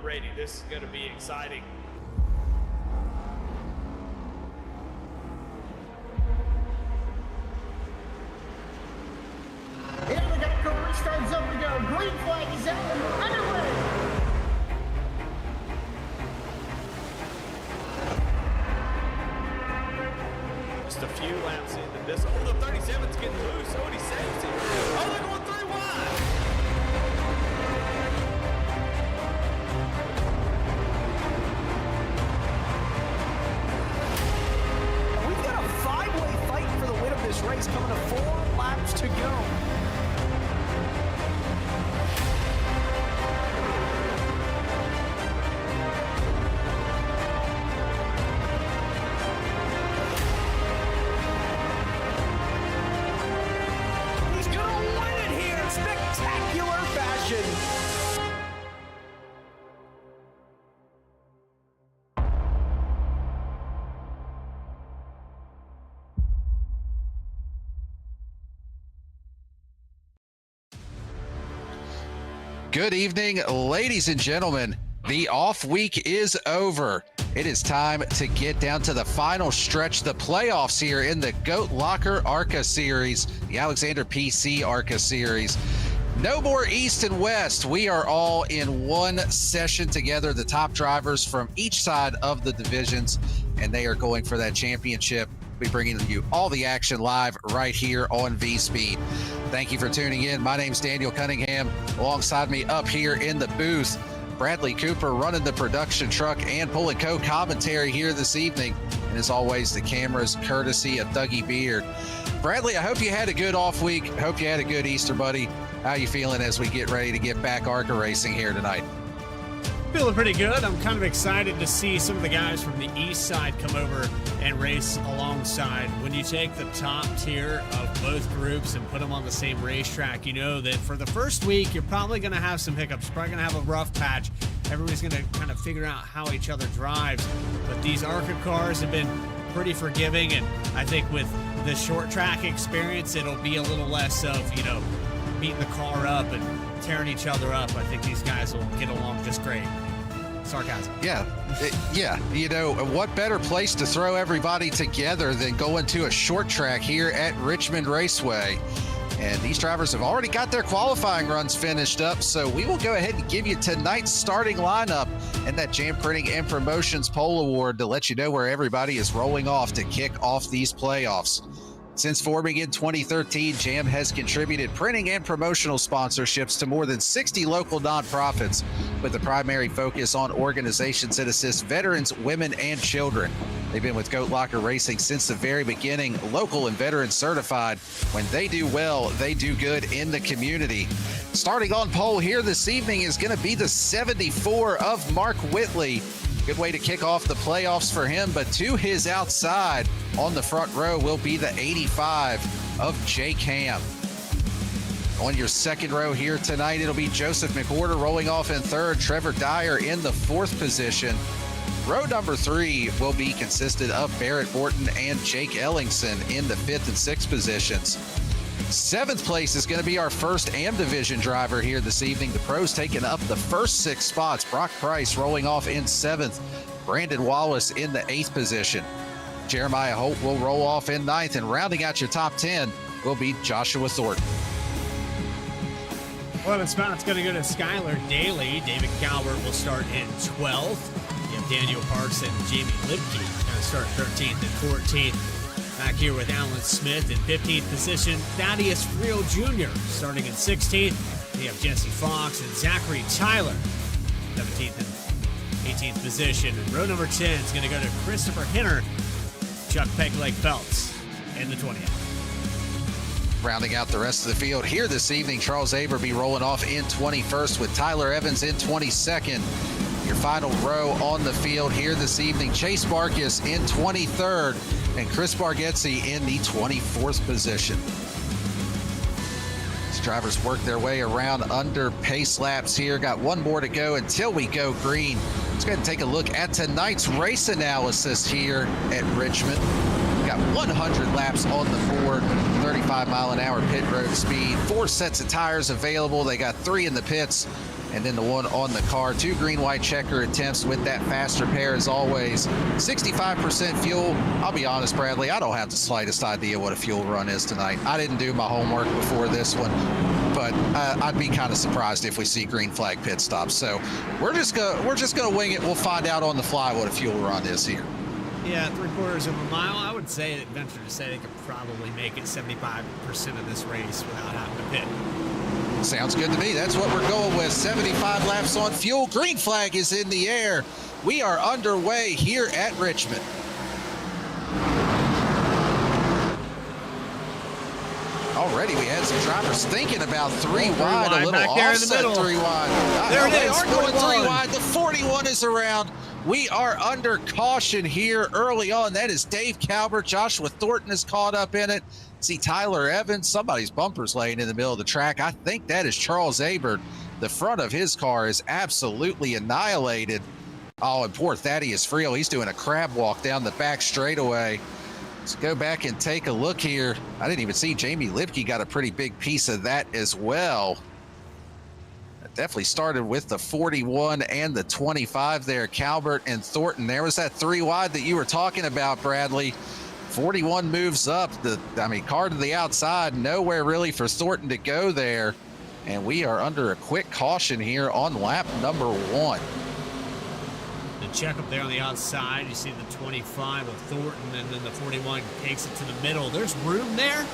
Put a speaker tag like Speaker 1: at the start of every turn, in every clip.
Speaker 1: ready. This is going to be exciting.
Speaker 2: And we got car restart zone to go. Green flag is out and we're underway.
Speaker 1: Just a few laps into this. Oh, the 37's getting loose. Oh, and he saves it. Oh, they're going 3 wide.
Speaker 3: We've got a 5-way fight for the win of this race coming to 4 laps to go. He's gonna win it here in spectacular fashion.
Speaker 4: Good evening, ladies and gentlemen. The off week is over. It is time to get down to the final stretch, the playoffs here in the Goat Locker ARCA series, the Alexander PC ARCA series. No more East and West. We are all in one session together, the top drivers from each side of the divisions, and they are going for that championship. We're bringing you all the action live right here on V-Speed. Thank you for tuning in. My name's Daniel Cunningham. Alongside me up here in the booth, Bradley Cooper running the production truck and pulling co-commentary here this evening. And as always, the cameras courtesy of Dougie Beard. Bradley, I hope you had a good off week. Hope you had a good Easter, buddy. How you feeling as we get ready to get back ARCA racing here tonight?
Speaker 5: Feeling pretty good. I'm kind of excited to see some of the guys from the east side come over and race alongside. When you take the top tier of both groups and put them on the same racetrack, you know that for the first week, you're probably going to have some hiccups. You're probably going to have a rough patch. Everybody's going to kind of figure out how each other drives. But these ARCA cars have been pretty forgiving, and I think with the short track experience, it'll be a little less of, you know, beating the car up and tearing each other up. I think these guys will get along just great. Sarcasm.
Speaker 4: Yeah. You know, what better place to throw everybody together than going to a short track here at Richmond Raceway? And these drivers have already got their qualifying runs finished up, so we will go ahead and give you tonight's starting lineup and that Jam Printing and Promotions Pole Award to let you know where everybody is rolling off to kick off these playoffs. Since forming in 2013, Jam has contributed printing and promotional sponsorships to more than 60 local nonprofits, with a primary focus on organizations that assist veterans, women, and children. They've been with Goat Locker Racing since the very beginning, local and veteran certified. When they do well, they do good in the community. Starting on pole here this evening is going to be the 74 of Mark Whitley. Good way to kick off the playoffs for him, but to his outside on the front row will be the 85 of Jake Ham. On your second row here tonight, it'll be Joseph McWhorter rolling off in third, Trevor Dyer in the fourth position. Row number 3 will be consisted of Barrett Morton and Jake Ellingson in the fifth and sixth positions. Seventh place is going to be our first AM division driver here this evening. The pros taking up the first 6 spots. Brock Price rolling off in seventh. Brandon Wallace in the eighth position. Jeremiah Holt will roll off in ninth, and rounding out your top 10 will be Joshua Thornton.
Speaker 5: 11 spot's going to go to Skylar Daly. David Calvert will start in 12th. You have Daniel Parks and Jamie Lipke going to start 13th and 14th. Back here with Alan Smith in 15th position. Thaddeus Friel Jr. starting in 16th. You have Jesse Fox and Zachary Tyler, 17th and 18th position. And row number 10 is going to go to Christopher Hinner, Chuck Pegleg Phelps in the 20th.
Speaker 4: Rounding out the rest of the field here this evening, Charles Averby rolling off in 21st with Tyler Evans in 22nd. Your final row on the field here this evening, Chase Marcus in 23rd and Chris Bargetzi in the 24th position. These drivers work their way around under pace laps here. Got one more to go until we go green. Let's go ahead and take a look at tonight's race analysis here at Richmond. We've got 100 laps on the board, 35-mile-an-hour pit road speed, 4 sets of tires available. They got 3 in the pits, and then the one on the car. 2 green-white checker attempts with that faster pair as always. 65% fuel. I'll be honest, Bradley, I don't have the slightest idea what a fuel run is tonight. I didn't do my homework before this one, but I'd be kind of surprised if we see green flag pit stops. So we're just gonna wing it. We'll find out on the fly what a fuel run is here.
Speaker 5: Yeah, 3/4 of a mile. I would say, venture to say, they could probably make it 75% of this race without having to pit.
Speaker 4: Sounds good to me. That's what we're going with. 75 laps on fuel. Green flag is in the air. We are underway here at Richmond. Already we had some drivers thinking about 3 wide, a little offset 3 wide.
Speaker 5: There it is.
Speaker 4: They are going
Speaker 5: 41.
Speaker 4: 3 wide. The 41 is around. We are under caution here early on. That is Dave Calvert. Joshua Thornton is caught up in it. See Tyler Evans. Somebody's bumper's laying in the middle of the track. I think that is Charles Abert. The front of his car is absolutely annihilated. Oh, and poor Thaddeus Friel. He's doing a crab walk down the back straightaway. Let's go back and take a look here. I didn't even see Jamie Lipke got a pretty big piece of that as well. It definitely started with the 41 and the 25 there, Calvert and Thornton. There was that 3 wide that you were talking about, Bradley. 41 moves up. Car to the outside. Nowhere really for Thornton to go there. And we are under a quick caution here on lap number 1.
Speaker 5: The check up there on the outside, you see the 25 of Thornton, and then the 41 takes it to the middle. There's room there,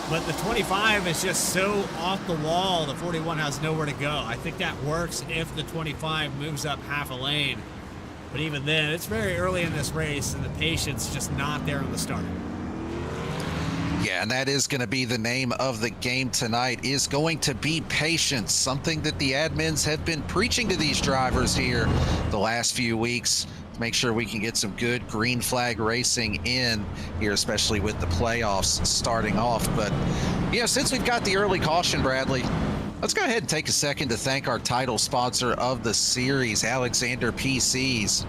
Speaker 5: but the 25 is just so off the wall. The 41 has nowhere to go. I think that works if the 25 moves up half a lane. But even then, it's very early in this race, and the patience just not there on the start.
Speaker 4: Yeah, and that is going to be the name of the game tonight, is going to be patience, something that the admins have been preaching to these drivers here the last few weeks to make sure we can get some good green flag racing in here, especially with the playoffs starting off. But, since we've got the early caution, Bradley, let's go ahead and take a second to thank our title sponsor of the series, Alexander PCs.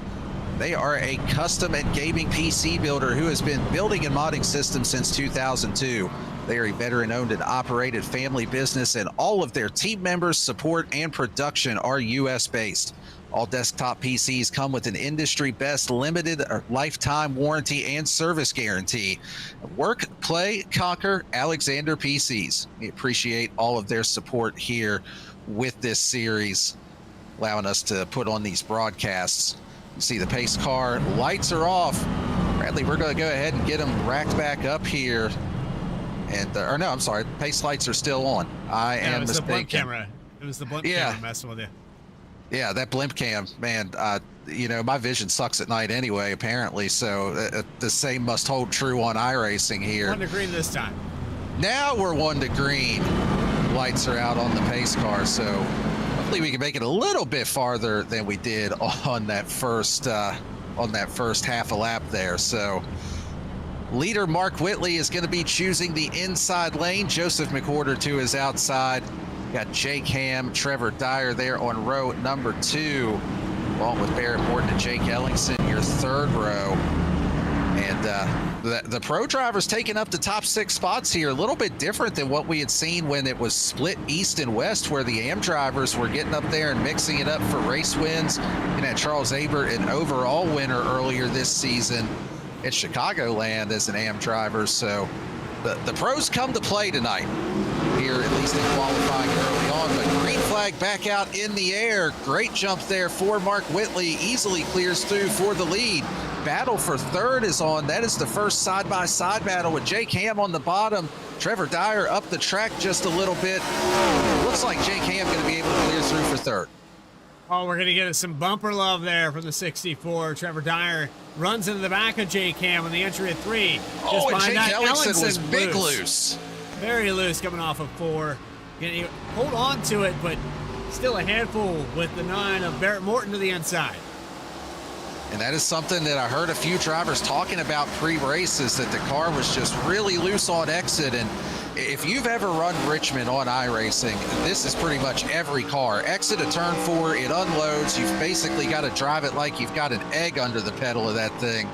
Speaker 4: They are a custom and gaming PC builder who has been building and modding systems since 2002. They are a veteran-owned and operated family business, and all of their team members, support, and production are U.S.-based. All desktop PCs come with an industry-best limited or lifetime warranty and service guarantee. Work, play, conquer, Alexander PCs. We appreciate all of their support here with this series, allowing us to put on these broadcasts. You see the pace car lights are off. Bradley, we're going to go ahead and get them racked back up here. And pace lights are still on. I am mistaken.
Speaker 5: It was the blimp camera. It was the blimp camera messing with you.
Speaker 4: Yeah, that blimp cam, man. My vision sucks at night anyway, apparently. So the same must hold true on iRacing here.
Speaker 5: 1 to green this time.
Speaker 4: Now we're 1 to green. Lights are out on the pace car, so hopefully we can make it a little bit farther than we did on that first half a lap there. So leader Mark Whitley is going to be choosing the inside lane. Joseph McWhorter to his outside. Got Jake Ham, Trevor Dyer there on row number 2, along with Barrett Morton and Jake Ellingson, your 3rd row. And the pro drivers taking up the top 6 spots here, a little bit different than what we had seen when it was split east and west, where the AM drivers were getting up there and mixing it up for race wins. And had Charles Abert, an overall winner earlier this season at Chicagoland as an AM driver. So the pros come to play tonight here, at least in qualifying early on. But green flag back out in the air. Great jump there for Mark Whitley. Easily clears through for the lead. Battle for 3rd is on. That is the first side-by-side battle with Jake Ham on the bottom. Trevor Dyer up the track just a little bit. Looks like Jake Ham going to be able to clear through for 3rd.
Speaker 5: Oh, we're going to get some bumper love there from the 64. Trevor Dyer runs into the back of Jake Ham on the entry of 3.
Speaker 4: And Jake Ellingson was big loose.
Speaker 5: Very loose coming off of 4. Going to hold on to it, but still a handful with the 9 of Barrett Morton to the inside.
Speaker 4: And that is something that I heard a few drivers talking about pre-races, that the car was just really loose on exit. And if you've ever run Richmond on iRacing, this is pretty much every car. Exit a turn 4, it unloads. You've basically got to drive it like you've got an egg under the pedal of that thing.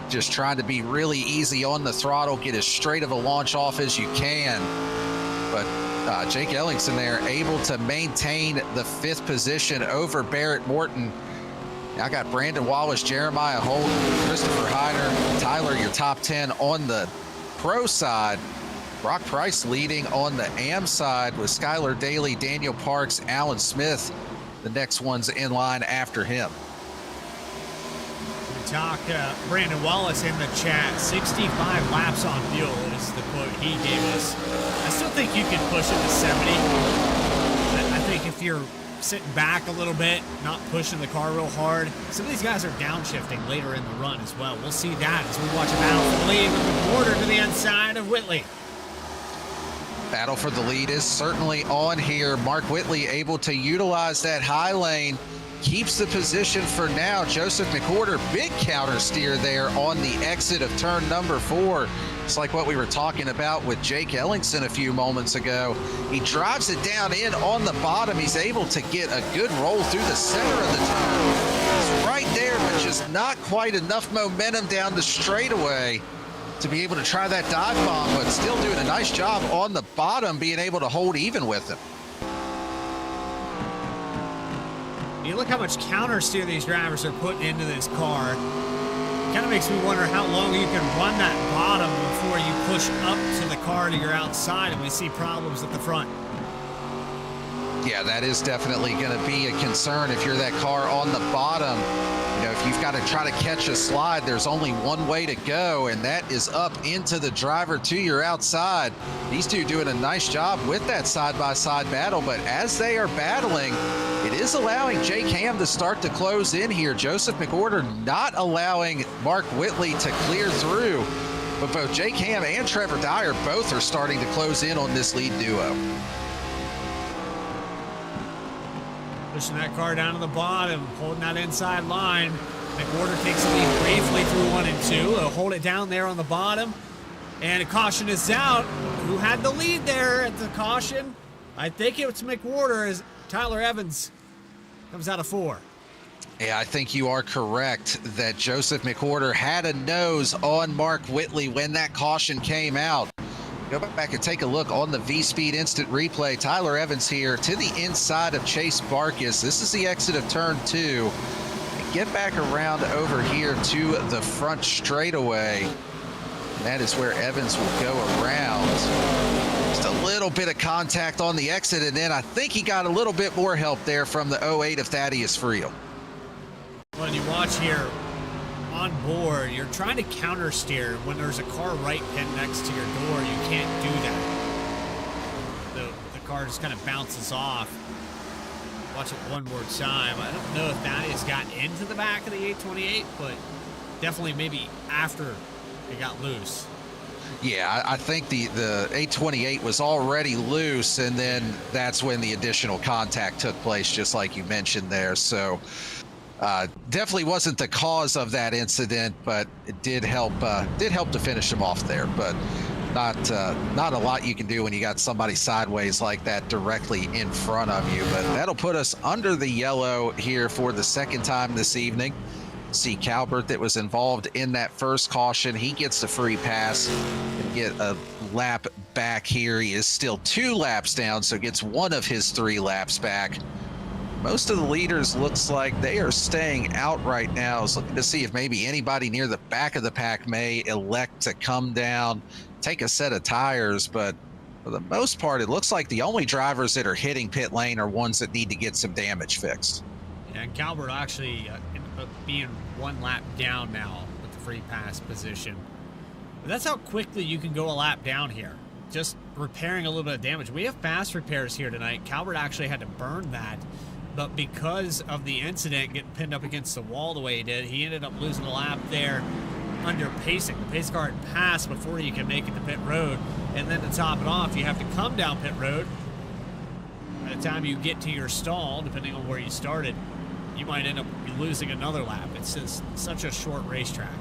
Speaker 4: Just trying to be really easy on the throttle, get as straight of a launch off as you can. But Jake Ellingson there able to maintain the 5th position over Barrett Morton. I got Brandon Wallace, Jeremiah Holt, Christopher Heiner, Tyler, your top 10 on the pro side. Brock Price leading on the AM side with Skylar Daly, Daniel Parks, Alan Smith, the next ones in line after him.
Speaker 5: We talk Brandon Wallace in the chat. 65 laps on fuel is the quote he gave us. I still think you can push it to 70. I think if you're sitting back a little bit, not pushing the car real hard, some of these guys are downshifting later in the run as well. We'll see that as we watch a battle for the lead with the border to the inside of Whitley.
Speaker 4: Battle for the lead is certainly on here. Mark Whitley able to utilize that high lane, keeps the position for now. Joseph McWhorter, big counter steer there on the exit of turn number 4. It's like what we were talking about with Jake Ellingson a few moments ago. He drives it down in on the bottom. He's able to get a good roll through the center of the turn. He's right there, but just not quite enough momentum down the straightaway to be able to try that dive bomb, but still doing a nice job on the bottom, being able to hold even with him.
Speaker 5: You look how much counter steer these drivers are putting into this car. Kind of makes me wonder how long you can run that bottom before you push up to the car to your outside and we see problems at the front.
Speaker 4: Yeah, that is definitely going to be a concern if you're that car on the bottom. You know, if you've got to try to catch a slide, there's only one way to go, and that is up into the driver to your outside. These two doing a nice job with that side-by-side battle, but as they are battling, it is allowing Jake Ham to start to close in here. Joseph McWhorter not allowing Mark Whitley to clear through, but both Jake Ham and Trevor Dyer both are starting to close in on this lead duo.
Speaker 5: Pushing that car down to the bottom, holding that inside line. McWhorter takes the lead briefly through 1 and 2. He'll hold it down there on the bottom. And a caution is out. Who had the lead there at the caution? I think it's McWhorter as Tyler Evans comes out of 4.
Speaker 4: Yeah, I think you are correct that Joseph McWhorter had a nose on Mark Whitley when that caution came out. Go back and take a look on the V-Speed instant replay. Tyler Evans here to the inside of Chase Barkas. This is the exit of turn 2. And get back around over here to the front straightaway. And that is where Evans will go around. Just a little bit of contact on the exit, and then I think he got a little bit more help there from the 08 of Thaddeus Friel.
Speaker 5: When you watch here, on board, you're trying to counter steer when there's a car right pinned next to your door. You can't do that. The car just kind of bounces off. Watch it one more time. I don't know if Thaddeus got into the back of the 828, but definitely maybe after it got loose.
Speaker 4: Yeah, I think the 828 was already loose, and then that's when the additional contact took place, just like you mentioned there. So definitely wasn't the cause of that incident, but it did help to finish him off there. But not a lot you can do when you got somebody sideways like that directly in front of you. But that'll put us under the yellow here for the second time this evening. See Calvert that was involved in that first caution. He gets the free pass and get a lap back here. He is still 2 laps down, so gets one of his 3 laps back. Most of the leaders looks like they are staying out right now. I was looking to see if maybe anybody near the back of the pack may elect to come down, take a set of tires, but for the most part, it looks like the only drivers that are hitting pit lane are ones that need to get some damage fixed.
Speaker 5: Yeah, and Calvert actually ended up being 1 lap down now with the free pass position. But that's how quickly you can go a lap down here, just repairing a little bit of damage. We have fast repairs here tonight. Calvert actually had to burn that. But because of the incident getting pinned up against the wall the way he did, he ended up losing a lap there under pacing. The pace car had passed before you can make it to pit road. And then to top it off, you have to come down pit road. By the time you get to your stall, depending on where you started, you might end up losing another lap. It's just such a short racetrack.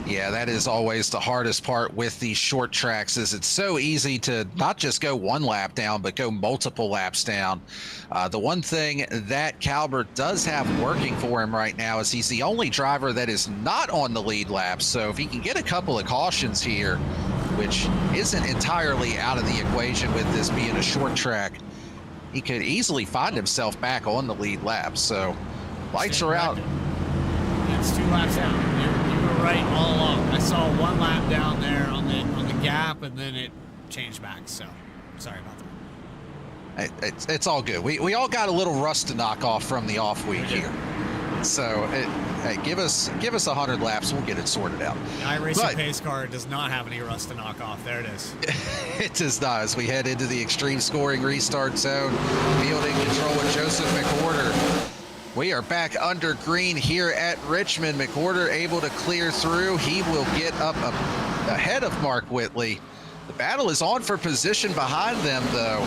Speaker 4: Yeah, that is always the hardest part with these short tracks, is it's so easy to not just go 1 lap down, but go multiple laps down. The one thing that Calvert does have working for him right now is he's the only driver that is not on the lead lap. So if he can get a couple of cautions here which isn't entirely out of the equation with this being a short track. He could easily find himself back on the lead lap. So lights are out.
Speaker 5: It's 2 laps out. You were right all along. I saw 1 lap down there on the gap, and then it changed back. So sorry about that.
Speaker 4: It's all good. We all got a little rust to knock off from the off week here. So hey, give us 100 laps, we'll get it sorted out.
Speaker 5: The iRacing pace car does not have any rust to knock off. There it is.
Speaker 4: It does not. As we head into the extreme scoring restart zone, fielding control with Joseph McWhorter. We are back under green here at Richmond. McWhorter able to clear through. He will get up ahead of Mark Whitley. The battle is on for position behind them, though.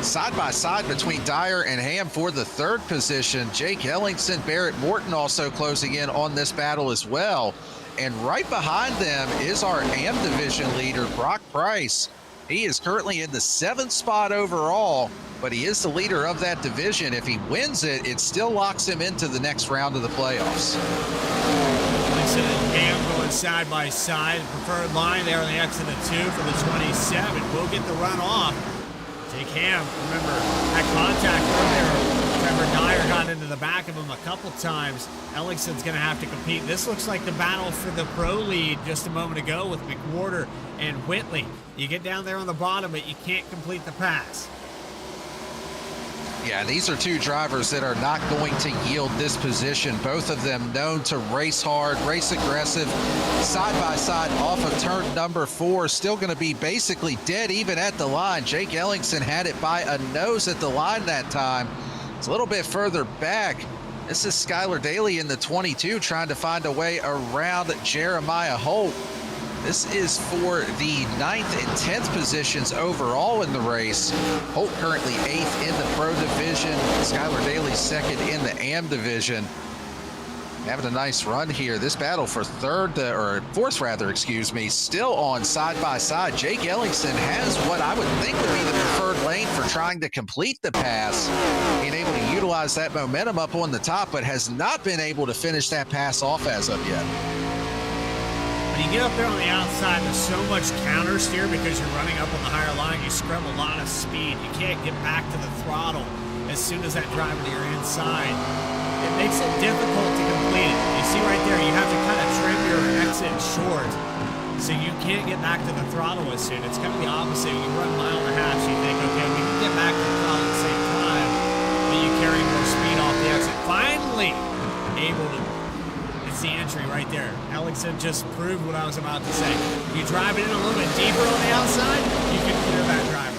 Speaker 4: Side by side between Dyer and Ham for the 3rd position. Jake Ellingson, Barrett Morton also closing in on this battle as well. And right behind them is our AM division leader, Brock Price. He is currently in the 7th spot overall, but he is the leader of that division. If he wins it, it still locks him into the next round of the playoffs.
Speaker 5: Ellingson and Ham going side by side. Preferred line there on the exit of 2 for the 27. Will get the run off. Jake Ham, remember, that contact earlier, Trevor Dyer got into the back of him a couple times. Ellingson's going to have to compete. This looks like the battle for the pro lead just a moment ago with McWhorter and Whitley. You get down there on the bottom, but you can't complete the pass.
Speaker 4: Yeah, these are 2 drivers that are not going to yield this position. Both of them known to race hard, race aggressive, side by side off of turn number 4. Still going to be basically dead even at the line. Jake Ellingson had it by a nose at the line that time. It's a little bit further back. This is Skylar Daly in the 22 trying to find a way around Jeremiah Holt. This is for the 9th and 10th positions overall in the race. Holt currently 8th in the pro division. Skylar Daly 2nd in the AM division. Having a nice run here. This battle for 4th rather, excuse me, still on side by side. Jake Ellingson has what I would think would be the preferred lane for trying to complete the pass. Being able to utilize that momentum up on the top, but has not been able to finish that pass off as of yet.
Speaker 5: When you get up there on the outside, there's so much counter steer because you're running up on the higher line. You scrub a lot of speed. You can't get back to the throttle as soon as that driver to your inside. It makes it difficult to complete it. You see right there, you have to kind of trim your exit short so you can't get back to the throttle as soon. It's kind of the opposite. You run 1.5 miles, you think, okay, we can get back to the throttle at the same time, but you carry more speed off the exit. Finally able to. The entry right there. Ellingson just proved what I was about to say. You drive it in a little bit deeper on the outside, you can clear that driver.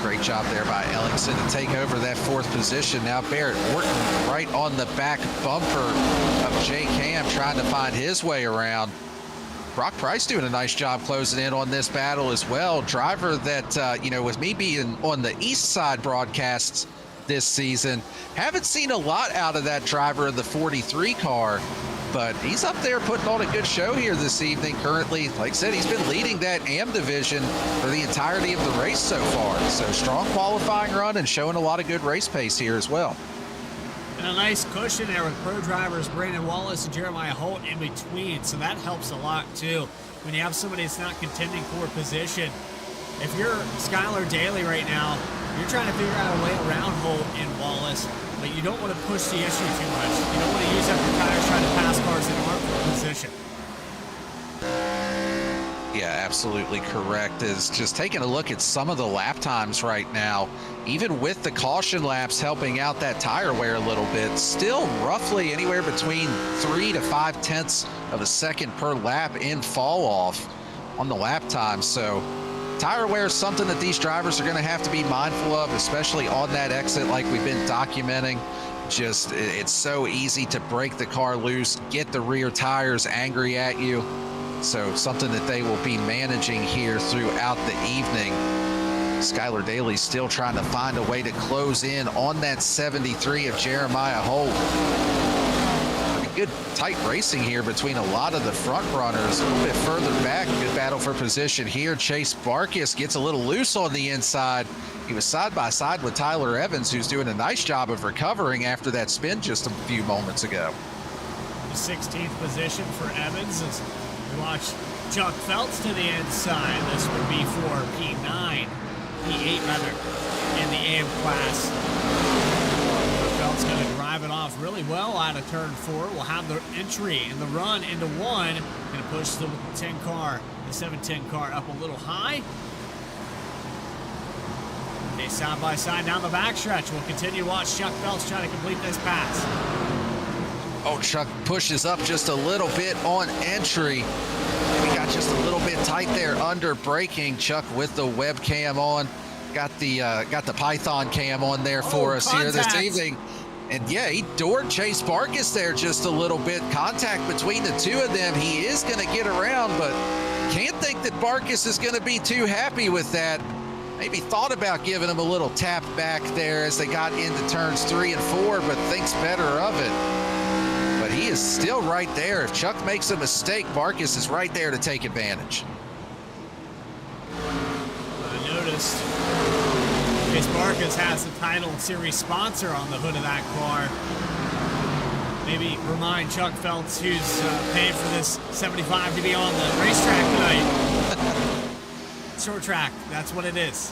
Speaker 4: Great job there by Ellingson to take over that 4th position. Now Barrett Morton right on the back bumper of Jake Ham trying to find his way around. Brock Price doing a nice job closing in on this battle as well. Driver that, with me being on the East Side broadcasts this season, haven't seen a lot out of that driver in the 43 car, but he's up there putting on a good show here this evening. Currently, like I said, he's been leading that AM division for the entirety of the race so far. So strong qualifying run and showing a lot of good race pace here as well.
Speaker 5: And a nice cushion there with pro drivers Brandon Wallace and Jeremiah Holt in between, so that helps a lot too. When you have somebody that's not contending for position, if you're Skylar Daly right now, you're trying to figure out a way around Holt and Wallace, but you don't want to push the issue too much. You don't want to use up your tires trying to pass cars that aren't for position.
Speaker 4: Yeah, absolutely correct. Is just taking a look at some of the lap times right now, even with the caution laps helping out that tire wear a little bit, still roughly anywhere between 3 to 5 tenths of a second per lap in fall off on the lap time. So tire wear is something that these drivers are going to have to be mindful of, especially on that exit like we've been documenting. Just, it's so easy to break the car loose, get the rear tires angry at you. So something that they will be managing here throughout the evening. Skylar Daly still trying to find a way to close in on that 73 of Jeremiah Holt. Good tight racing here between a lot of the front runners. A little bit further back, good battle for position here. Chase Barkis gets a little loose on the inside. He was side by side with Tyler Evans, who's doing a nice job of recovering after that spin just a few moments ago.
Speaker 5: The 16th position for Evans is We watch Chuck Phelps to the inside. This would be for P8 rather, in the AM class. Phelps going to drive it off really well out of turn 4. We'll have the entry and the run into 1. Going to push the 10 car, the 710 car up a little high. Okay, side by side down the backstretch. We'll continue to watch Chuck Phelps try to complete this pass.
Speaker 4: Oh, Chuck pushes up just a little bit on entry. We got just a little bit tight there under braking. Chuck with the webcam on. Got the Python cam on there for us here this evening. And yeah, he doored Chase Barkus there just a little bit. Contact between the two of them. He is going to get around, but can't think that Barkus is going to be too happy with that. Maybe thought about giving him a little tap back there as they got into turns 3 and 4, but thinks better of it. But he is still right there. If Chuck makes a mistake, Barkus is right there to take advantage.
Speaker 5: I noticed Chase Barkus has the title series sponsor on the hood of that car. Maybe remind Chuck Phelps, who's paying for this 75 to be on the racetrack tonight. Short track, that's what it is.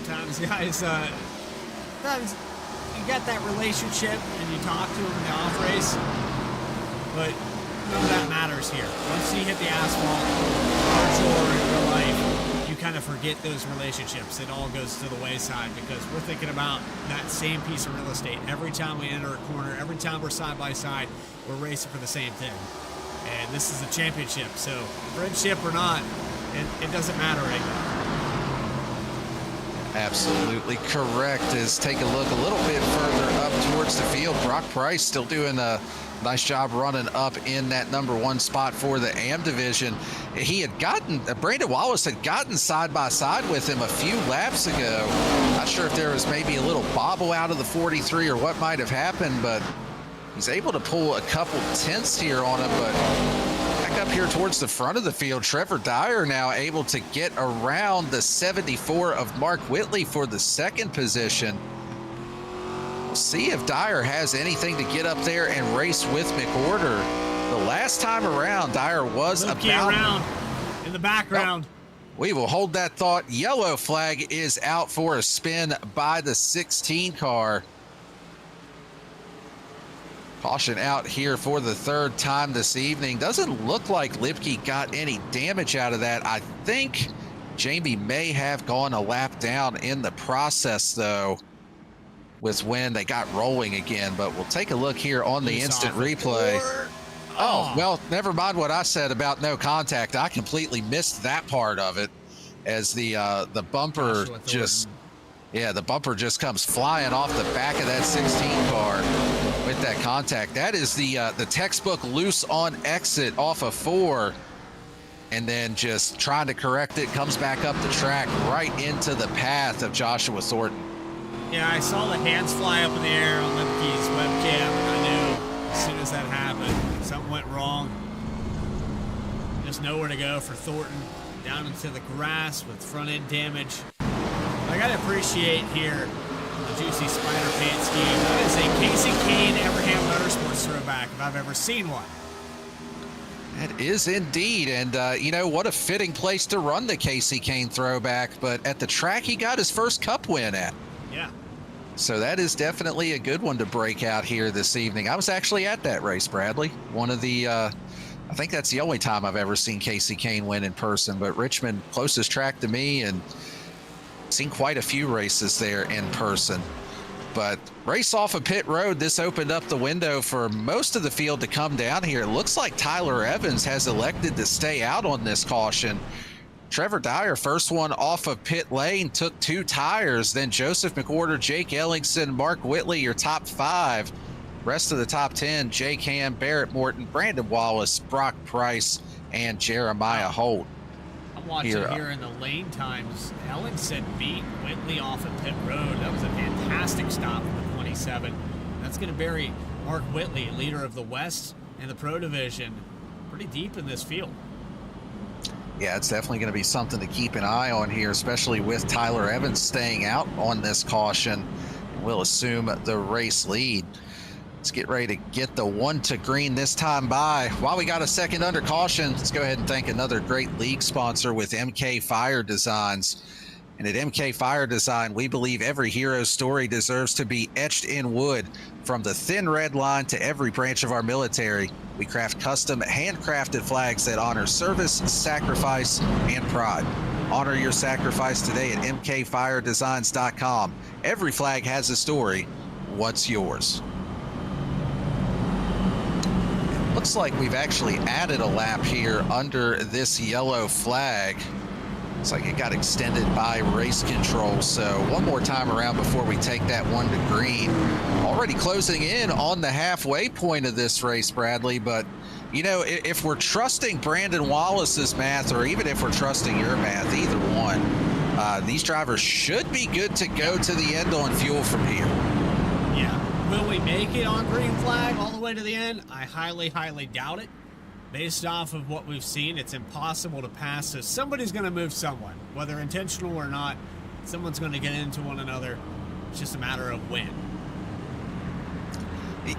Speaker 5: Sometimes guys, sometimes you got that relationship and you talk to them in the off race, but none of that matters here. Once you hit the asphalt, or in real life, you kind of forget those relationships. It all goes to the wayside because we're thinking about that same piece of real estate. Every time we enter a corner, every time we're side by side, we're racing for the same thing. And this is a championship, so friendship or not, it doesn't matter right now.
Speaker 4: Absolutely correct. As take a look a little bit further up towards the field, Brock Price still doing a nice job running up in that #1 spot for the AM division. He had gotten, Brandon Wallace had gotten side by side with him a few laps ago. Not sure if there was maybe a little bobble out of the 43 or what might have happened, but he's able to pull a couple tenths here on him. But back up here towards the front of the field, Trevor Dyer now able to get around the 74 of Mark Whitley for the second position. We'll see if Dyer has anything to get up there and race with McWhorter. The last time around, Dyer was
Speaker 5: around in the background.
Speaker 4: Oh, we will hold that thought. Yellow flag is out for a spin by the 16 car. Caution out here for the third time this evening. Doesn't look like Lipke got any damage out of that. I think Jamie may have gone a lap down in the process, though, with when they got rolling again. But we'll take a look here on the instant replay. Oh, well, never mind what I said about no contact. I completely missed that part of it as the bumper just, yeah, the bumper just comes flying off the back of that 16 car with that contact. That is the textbook loose on exit off of 4, and then just trying to correct it, comes back up the track right into the path of Joshua Thornton.
Speaker 5: Yeah, I saw the hands fly up in the air on Lipke's webcam, and I knew as soon as that happened, something went wrong. Just nowhere to go for Thornton. Down into the grass with front end damage. I gotta appreciate here the Juicy Spider paint scheme. That is a Casey Kane Everham Motorsports throwback if I've ever seen one.
Speaker 4: That is indeed, and you know, what a fitting place to run the Casey Kane throwback, but at the track he got his first Cup win at.
Speaker 5: Yeah.
Speaker 4: So that is definitely a good one to break out here this evening. I was actually at that race, Bradley. One of the, I think that's the only time I've ever seen Casey Kane win in person, but Richmond, closest track to me, and seen quite a few races there in person. But race off of pit road, this opened up the window for most of the field to come down here. It looks like Tyler Evans has elected to stay out on this caution. Trevor Dyer, first one off of pit lane, took 2 tires. Then Joseph McWhorter, Jake Ellingson, Mark Whitley, your top 5. Rest of the top 10, Jake Ham, Barrett Morton, Brandon Wallace, Brock Price, and Jeremiah Holt.
Speaker 5: I'm watching here in the lane times. Ellingson beat Whitley off at pit road. That was a fantastic stop for the 27. That's going to bury Mark Whitley, leader of the West and the Pro Division, pretty deep in this field.
Speaker 4: Yeah, it's definitely going to be something to keep an eye on here, especially with Tyler Evans staying out on this caution. We'll assume the race lead. Let's get ready to get the one to green this time by. While we got a second under caution, let's go ahead and thank another great league sponsor with MK Fire Designs. And at MK Fire Design, we believe every hero's story deserves to be etched in wood. From the thin red line to every branch of our military, we craft custom, handcrafted flags that honor service, sacrifice, and pride. Honor your sacrifice today at mkfiredesigns.com. Every flag has a story. What's yours? Looks like we've actually added a lap here under this yellow flag. Looks like it got extended by race control. So one more time around before we take that one to green. Already closing in on the halfway point of this race, Bradley. But, you know, if we're trusting Brandon Wallace's math, or even if we're trusting your math, either one, these drivers should be good to go to the end on fuel from here.
Speaker 5: Yeah. Will we make it on green flag all the way to the end? I highly, highly doubt it. Based off of what we've seen, it's impossible to pass, so somebody's going to move someone. Whether intentional or not, someone's going to get into one another. It's just a matter of when.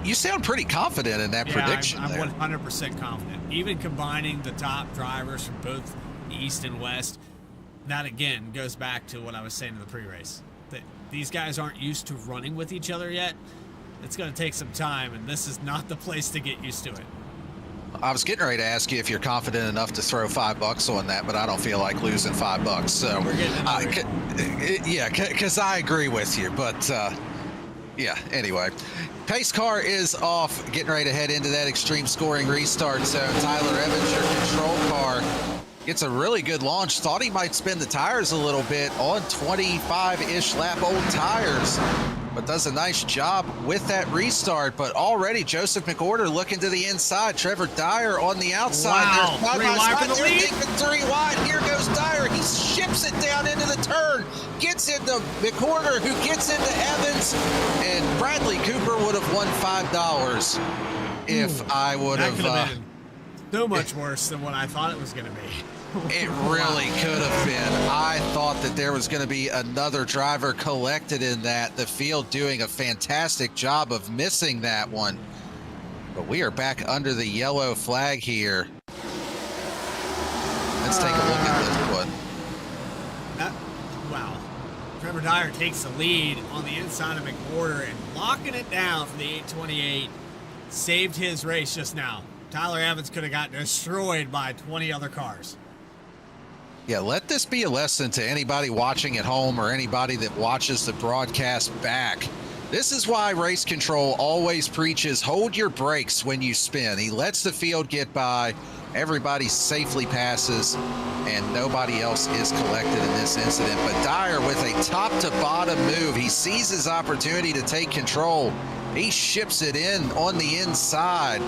Speaker 4: You sound pretty confident in that prediction.
Speaker 5: I'm 100% confident. Even combining the top drivers from both East and West, that again goes back to what I was saying in the pre-race. That these guys aren't used to running with each other yet. It's going to take some time, and this is not the place to get used to it.
Speaker 4: I was getting ready to ask you if you're confident enough to throw $5 on that, but I don't feel like losing $5. So, yeah, because I agree with you. But yeah, anyway, pace car is off, getting ready to head into that extreme scoring restart zone. Tyler Evans, your control car, gets a really good launch. Thought he might spin the tires a little bit on 25-ish lap old tires, but does a nice job with that restart. But already Joseph McOrder looking to the inside. Trevor Dyer on the outside.
Speaker 5: Wow.
Speaker 4: There's
Speaker 5: 3 wide for the lead.
Speaker 4: 3 wide. Here goes Dyer. He ships it down into the turn. Gets into McOrder, who gets into Evans. And Bradley Cooper would have won $5 if I would have...
Speaker 5: been so much worse than what I thought it was going to be.
Speaker 4: It really could have been. I thought that there was going to be another driver collected in that. The field doing a fantastic job of missing that one. But we are back under the yellow flag here. Let's take a look at this one.
Speaker 5: Wow. Trevor Dyer takes the lead on the inside of McOrder and locking it down for the 828. Saved his race just now. Tyler Evans could have got destroyed by 20 other cars.
Speaker 4: Yeah, let this be a lesson to anybody watching at home or anybody that watches the broadcast back. This is why race control always preaches hold your brakes when you spin. He lets the field get by, everybody safely passes, and nobody else is collected in this incident. But Dyer with a top to bottom move, he sees his opportunity to take control. He ships it in on the inside.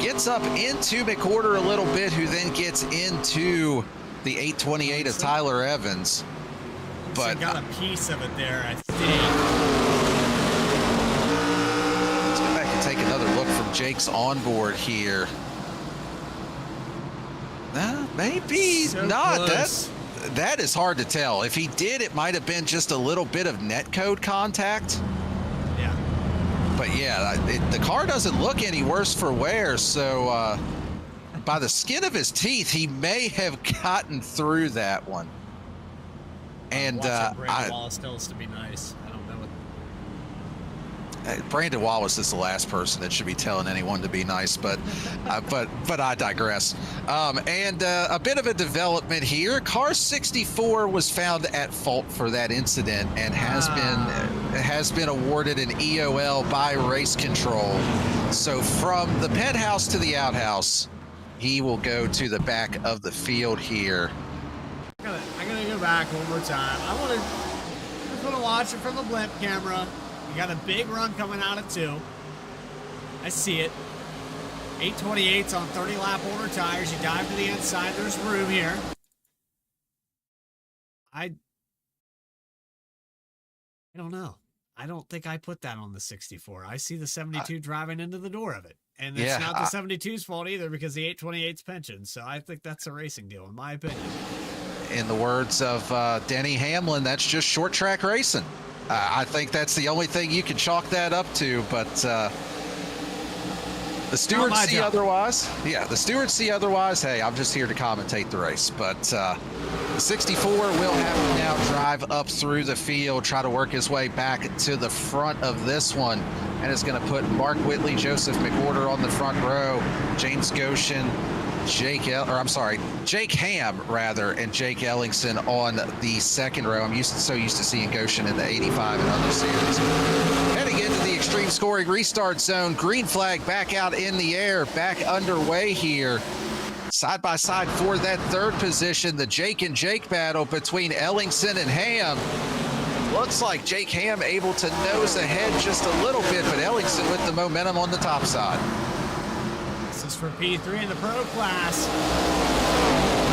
Speaker 4: Gets up into McOrder a little bit, who then gets into the 828 of Tyler Evans. But
Speaker 5: so got a piece of it there, I think.
Speaker 4: Let's go back and take another look from Jake's onboard here. Maybe
Speaker 5: so
Speaker 4: not.
Speaker 5: Close.
Speaker 4: That is hard to tell. If he did, it might have been just a little bit of netcode contact.
Speaker 5: Yeah.
Speaker 4: But yeah, the car doesn't look any worse for wear, so by the skin of his teeth, he may have gotten through that one. And
Speaker 5: Brandon Wallace tells us to be nice. I don't know what.
Speaker 4: Brandon Wallace is the last person that should be telling anyone to be nice, but but I digress. And a bit of a development here. Car 64 was found at fault for that incident and has been awarded an EOL by race control. So from the penthouse to the outhouse, he will go to the back of the field here.
Speaker 5: I gotta go back one more time. I want to watch it from the blimp camera. You got a big run coming out of 2. I see it. 828's on 30 lap order tires. You dive to the inside. There's room here. I don't know. I don't think I put that on the 64. I see the 72 driving into the door of it. And it's not the 72's fault either, because the 828's pension. So I think that's a racing deal, in my opinion.
Speaker 4: In the words of Denny Hamlin, that's just short track racing. I think that's the only thing you can chalk that up to, but the stewards see otherwise. Yeah, the stewards see otherwise. Hey, I'm just here to commentate the race. But the 64 will have to now drive up through the field, try to work his way back to the front of this one, and it's going to put Mark Whitley, Joseph McWhorter on the front row, James Goshen, Jake Ham rather, and Jake Ellingson on the second row. I'm so used to seeing Goshen in the 85 and other series. Heading into the extreme scoring restart zone, green flag back out in the air, back underway here. Side by side for that third position, the Jake and Jake battle between Ellingson and Ham. Looks like Jake Ham able to nose ahead just a little bit, but Ellingson with the momentum on the top side.
Speaker 5: This is for P3 in the pro class.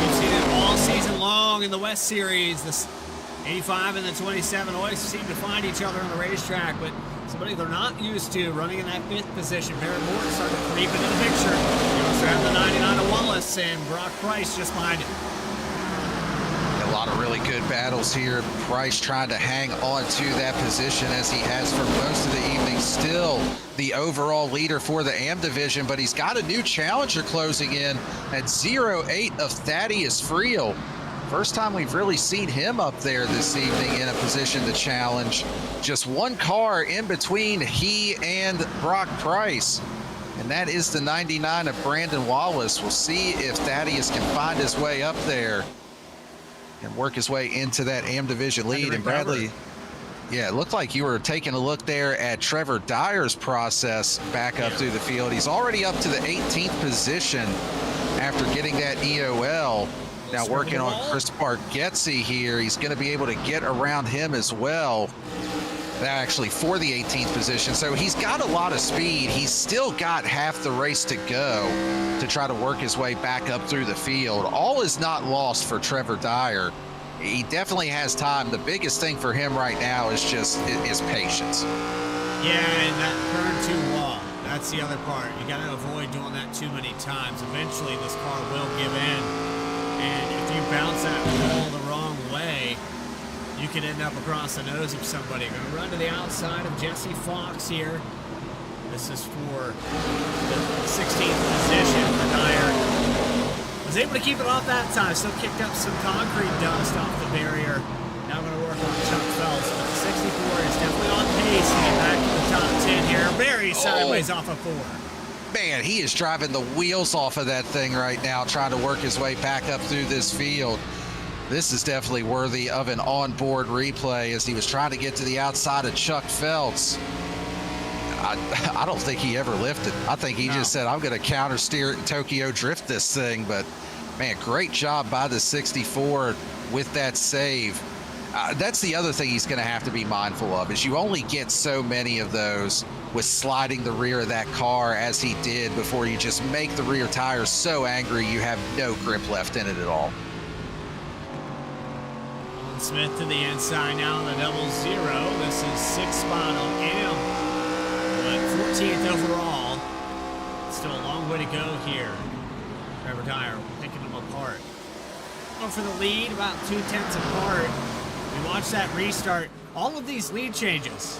Speaker 5: We've seen it all season long in the West Series. The 85 and the 27 always seem to find each other on the racetrack, but somebody they're not used to running in that fifth position. Barrett Morton started to creep into the picture. You also have the 99 of Wallace and Brock Price just behind it.
Speaker 4: A lot of really good battles here. Price trying to hang on to that position as he has for most of the evening. Still the overall leader for the AM division, but he's got a new challenger closing in at 0-8 of Thaddeus Friel. First time we've really seen him up there this evening in a position to challenge. Just one car in between he and Brock Price, and that is the 99 of Brandon Wallace. We'll see if Thaddeus can find his way up there and work his way into that AM division lead. And Bradley, yeah, it looked like you were taking a look there at Trevor Dyer's process back up through the field. He's already up to the 18th position after getting that EOL. Now working on Chris Bargetzi here. He's going to be able to get around him as well. Actually for the 18th position. So he's got a lot of speed. He's still got half the race to go to try to work his way back up through the field. All is not lost for Trevor Dyer. He definitely has time. The biggest thing for him right now is just his patience.
Speaker 5: Yeah, and that turn too long. That's the other part. You got to avoid doing that too many times. Eventually this car will give in. And if you bounce that ball the wrong way, you can end up across the nose of somebody. Going to run to the outside of Jesse Fox here. This is for the 16th position. The Dyer was able to keep it off that time. Still kicked up some concrete dust off the barrier. Now going to work on Chuck Phelps. But the 64 is definitely on pace to get back to the top 10 here. Very sideways off of 4.
Speaker 4: Man, he is driving the wheels off of that thing right now, trying to work his way back up through this field. This is definitely worthy of an onboard replay as he was trying to get to the outside of Chuck Phelps. I don't think he ever lifted. I think he just said, I'm going to counter steer it and Tokyo drift this thing. But, man, great job by the 64 with that save. That's the other thing he's going to have to be mindful of is you only get so many of those with sliding the rear of that car as he did before you just make the rear tires so angry you have no grip left in it at all.
Speaker 5: Smith to the inside now on the 00. This is 6th spot on AM, but 14th overall. Still a long way to go here. Trevor Dyer picking them apart. Going for the lead, about 2/10 apart. We watch that restart. All of these lead changes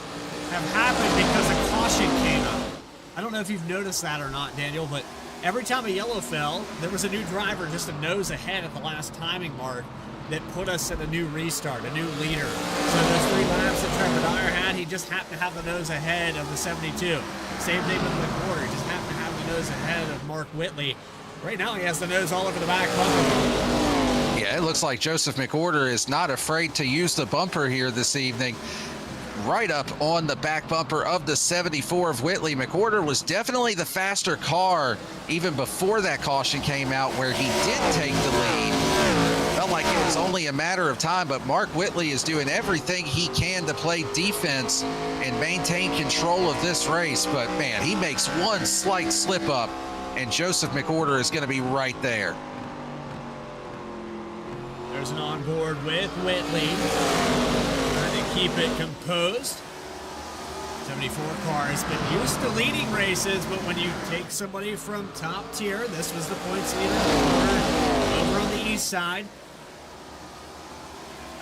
Speaker 5: have happened because a caution came out. I don't know if you've noticed that or not, Daniel, but every time a yellow fell, there was a new driver just a nose ahead at the last timing mark that put us at a new restart, a new leader. So those 3 laps that Trevor Dyer had, he just happened to have the nose ahead of the 72. Same thing with McWhorter. He just happened to have the nose ahead of Mark Whitley. Right now he has the nose all over the back bumper.
Speaker 4: Yeah, it looks like Joseph McWhorter is not afraid to use the bumper here this evening. Right up on the back bumper of the 74 of Whitley. McWhorter was definitely the faster car even before that caution came out where he did take the lead. Felt like it was only a matter of time, but Mark Whitley is doing everything he can to play defense and maintain control of this race. But, man, he makes one slight slip up, and Joseph McWhorter is going to be right there.
Speaker 5: There's an onboard with Whitley. Trying to keep it composed. 74 car has been used to leading races, but when you take somebody from top tier, this was the points leader over on the east side.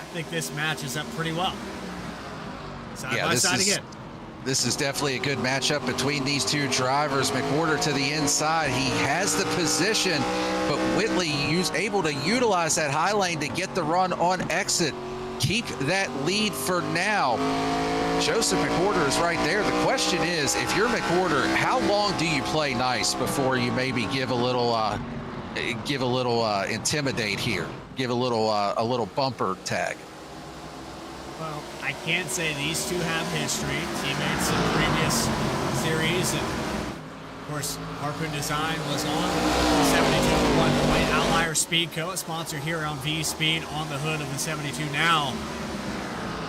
Speaker 5: I think this matches up pretty well. Side by side again.
Speaker 4: This is definitely a good matchup between these two drivers. McWhorter to the inside. He has the position, but Whitley able to utilize that high lane to get the run on exit. Keep that lead for now. Joseph McWhorter is right there. The question is, if you're McWhorter, how long do you play nice before you maybe give a little intimidate here, give a little bumper tag?
Speaker 5: Well, I can't say these two have history. Teammates in previous series, and of course, Harpoon Design was on 72 1-point Outlier Speed Co., a sponsor here on V-Speed on the hood of the 72 now.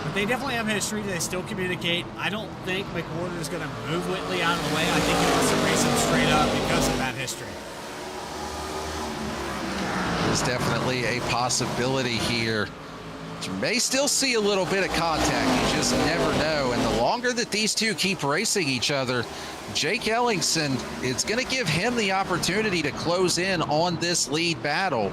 Speaker 5: But they definitely have history. They still communicate. I don't think McWhorter is going to move Whitley out of the way. I think he wants to race him straight up because of that history.
Speaker 4: There's definitely a possibility here. You may still see a little bit of contact. You just never know. And the longer that these two keep racing each other, Jake Ellingson, it's going to give him the opportunity to close in on this lead battle.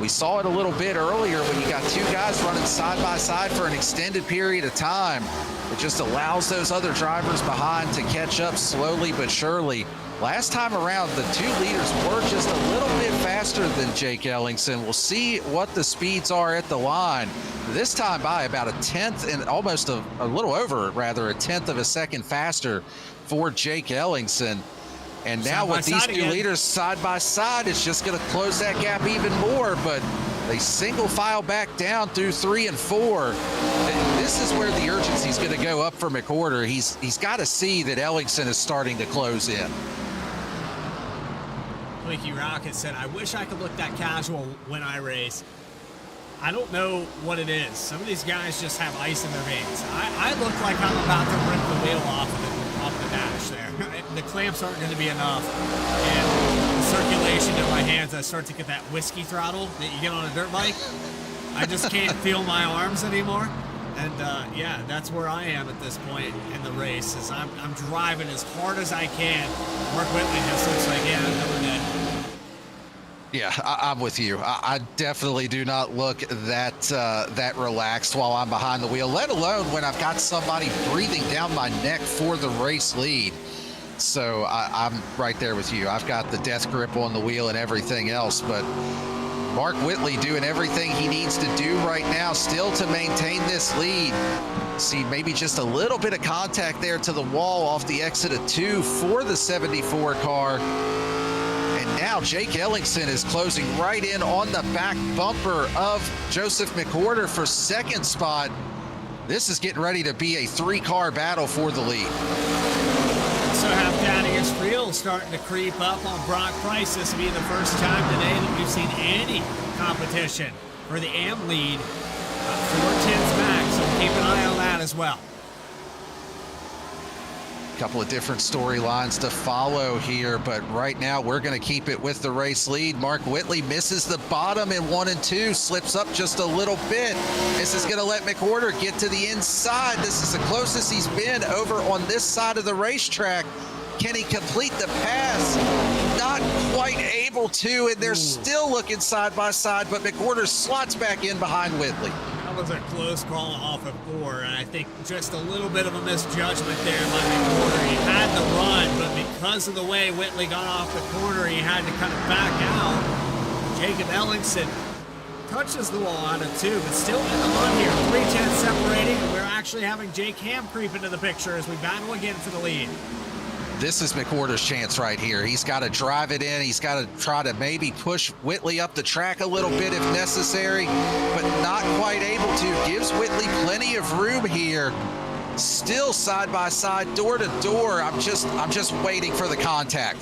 Speaker 4: We saw it a little bit earlier when you got two guys running side by side for an extended period of time. It just allows those other drivers behind to catch up slowly but surely. Last time around, the two leaders were just a little bit faster than Jake Ellingson. We'll see what the speeds are at the line. This time by about a tenth and almost a little over, rather, a tenth of a second faster for Jake Ellingson. And now with these two leaders side by side, it's just going to close that gap even more. But they single file back down through 3 and 4. This is where the urgency is going to go up for McWhorter. He's got to see that Ellingson is starting to close in.
Speaker 5: Leaky Rocket said, I wish I could look that casual when I race. I don't know what it is. Some of these guys just have ice in their veins. I look like I'm about to rip the wheel off the dash there. The clamps aren't going to be enough. And the circulation in my hands, I start to get that whiskey throttle that you get on a dirt bike. I just can't feel my arms anymore. And yeah, that's where I am at this point in the race. Is I'm driving as hard as I can. Mark Whitley just looks like, yeah, another day.
Speaker 4: Yeah, I'm with you. I definitely do not look that relaxed while I'm behind the wheel, let alone when I've got somebody breathing down my neck for the race lead. So I'm right there with you. I've got the death grip on the wheel and everything else, but Mark Whitley doing everything he needs to do right now still to maintain this lead. See maybe just a little bit of contact there to the wall off the exit of 2 for the 74 car. And now Jake Ellingson is closing right in on the back bumper of Joseph McWhorter for second spot. This is getting ready to be a 3-car battle for the lead.
Speaker 5: So have Thaddeus Friel starting to creep up on Brock Price. This will be the first time today that we've seen any competition for the AM lead. 4/10 max, so keep an eye on that as well.
Speaker 4: Couple of different storylines to follow here, but right now we're going to keep it with the race lead. Mark Whitley misses the bottom in 1 and 2, slips up just a little bit. This is going to let McWhorter get to the inside. This is the closest he's been over on this side of the racetrack. Can he complete the pass? Not quite able to, and they're still looking side by side, but McWhorter slots back in behind Whitley.
Speaker 5: That was a close call off of 4, and I think just a little bit of a misjudgment there by McWhorter. He had the run, but because of the way Whitley got off the corner, he had to kind of back out. Jacob Ellingson touches the wall out of 2, but still in the run here. 3/10 separating, and we're actually having Jake Ham creep into the picture as we battle again for the lead.
Speaker 4: This is McWhorter's chance right here. He's got to drive it in. He's got to try to maybe push Whitley up the track a little bit if necessary, but not quite able to. Gives Whitley plenty of room here. Still side by side, door to door. I'm just waiting for the contact.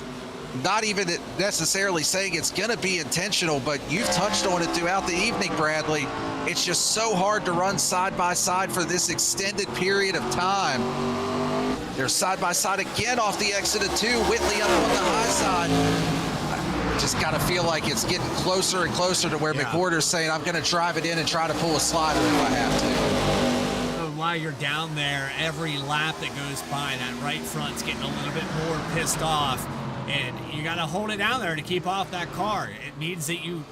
Speaker 4: Not even necessarily saying it's going to be intentional, but you've touched on it throughout the evening, Bradley. It's just so hard to run side by side for this extended period of time. They're side by side again off the exit of 2. Whitley up on the high side. Just got to feel like it's getting closer and closer to where McWhorter's saying, I'm going to drive it in and try to pull a slider if I have to.
Speaker 5: While you're down there, every lap that goes by, that right front's getting a little bit more pissed off. And you got to hold it down there to keep off that car. It means that you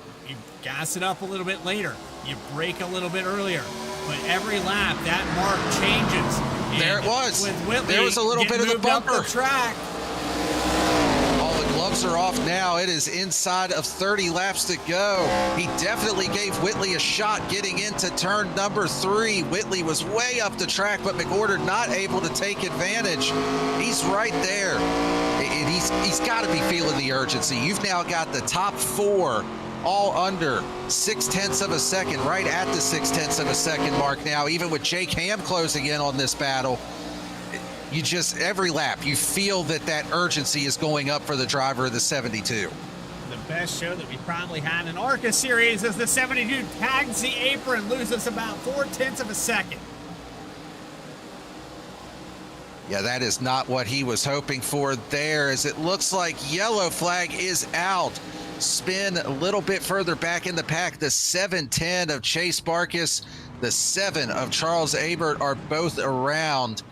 Speaker 5: gas it up a little bit later. You brake a little bit earlier. But every lap, that mark changes.
Speaker 4: There it was.
Speaker 5: With Whitley
Speaker 4: There was a little bit of the
Speaker 5: moved up
Speaker 4: bumper.
Speaker 5: the track.
Speaker 4: All the gloves are off now. It is inside of 30 laps to go. He definitely gave Whitley a shot getting into turn number 3. Whitley was way up the track, but McOrder not able to take advantage. He's right there. And he's got to be feeling the urgency. You've now got the top 4 all under 0.6 of a second, right at the 0.6 of a second mark now, even with Jake Ham closing in on this battle. You just, every lap, you feel that urgency is going up for the driver of the 72.
Speaker 5: The best show that we probably had in ARCA series as the 72 tags the apron, loses about 0.4 of a second.
Speaker 4: Yeah, that is not what he was hoping for there, as it looks like yellow flag is out. Spin a little bit further back in the pack. The 710 of Chase Barkas, the 7 of Charles Abert are both around.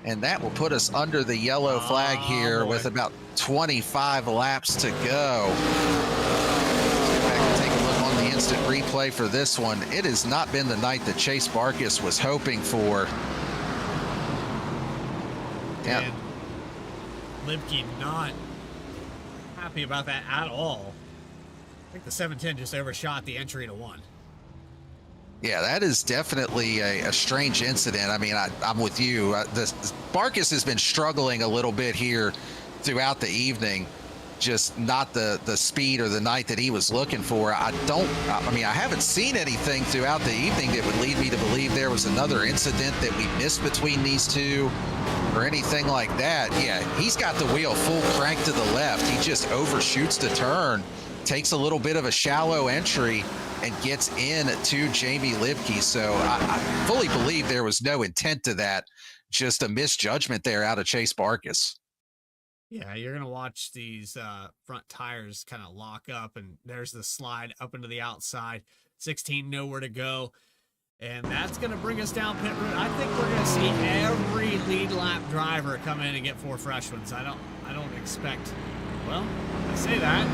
Speaker 4: And that will put us under the yellow flag here with about 25 laps to go. Let's go back and take a look on the instant replay for this one. It has not been the night that Chase Barkas was hoping for. Yeah.
Speaker 5: And Libke not happy about that at all. I think the 710 just overshot the entry to 1.
Speaker 4: Yeah, that is definitely a strange incident. I mean, I'm with you. Barkas has been struggling a little bit here throughout the evening, just not the speed or the night that he was looking for. I haven't seen anything throughout the evening that would lead me to believe there was another incident that we missed between these two or anything like that. Yeah, he's got the wheel full crank to the left. He just overshoots the turn, takes a little bit of a shallow entry, and gets in to Jamie Libke. So I fully believe there was no intent to that, just a misjudgment there out of Chase Barkas.
Speaker 5: Yeah, you're going to watch these front tires kind of lock up, and there's the slide up into the outside. 16, nowhere to go. And that's going to bring us down pit road. I think we're going to see every lead lap driver come in and get 4 fresh ones. I don't expect, well, I say that.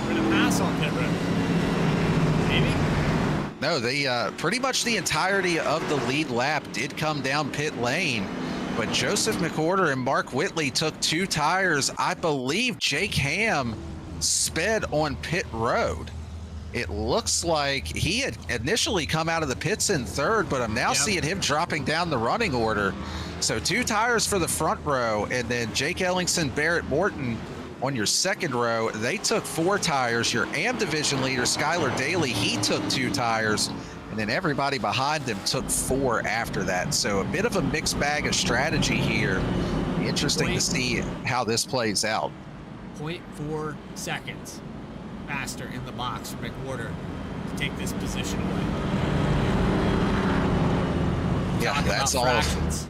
Speaker 5: We're going to pass on pit road. Maybe?
Speaker 4: No, they pretty much the entirety of the lead lap did come down pit lane, but Joseph McOrder and Mark Whitley took 2 tires. I believe Jake Ham sped on pit road. It looks like he had initially come out of the pits in 3rd, but I'm now seeing him dropping down the running order. So 2 tires for the front row, and then Jake Ellingson, Barrett Morton on your 2nd row. They took 4 tires. Your AM division leader, Skylar Daly, he took 2 tires, and then everybody behind them took 4 after that. So a bit of a mixed bag of strategy here. Interesting to see how this plays out.
Speaker 5: 0.4 seconds faster in the box for McOrder to take this position away.
Speaker 4: Yeah,
Speaker 5: Talk
Speaker 4: that's
Speaker 5: about
Speaker 4: all.
Speaker 5: fractions.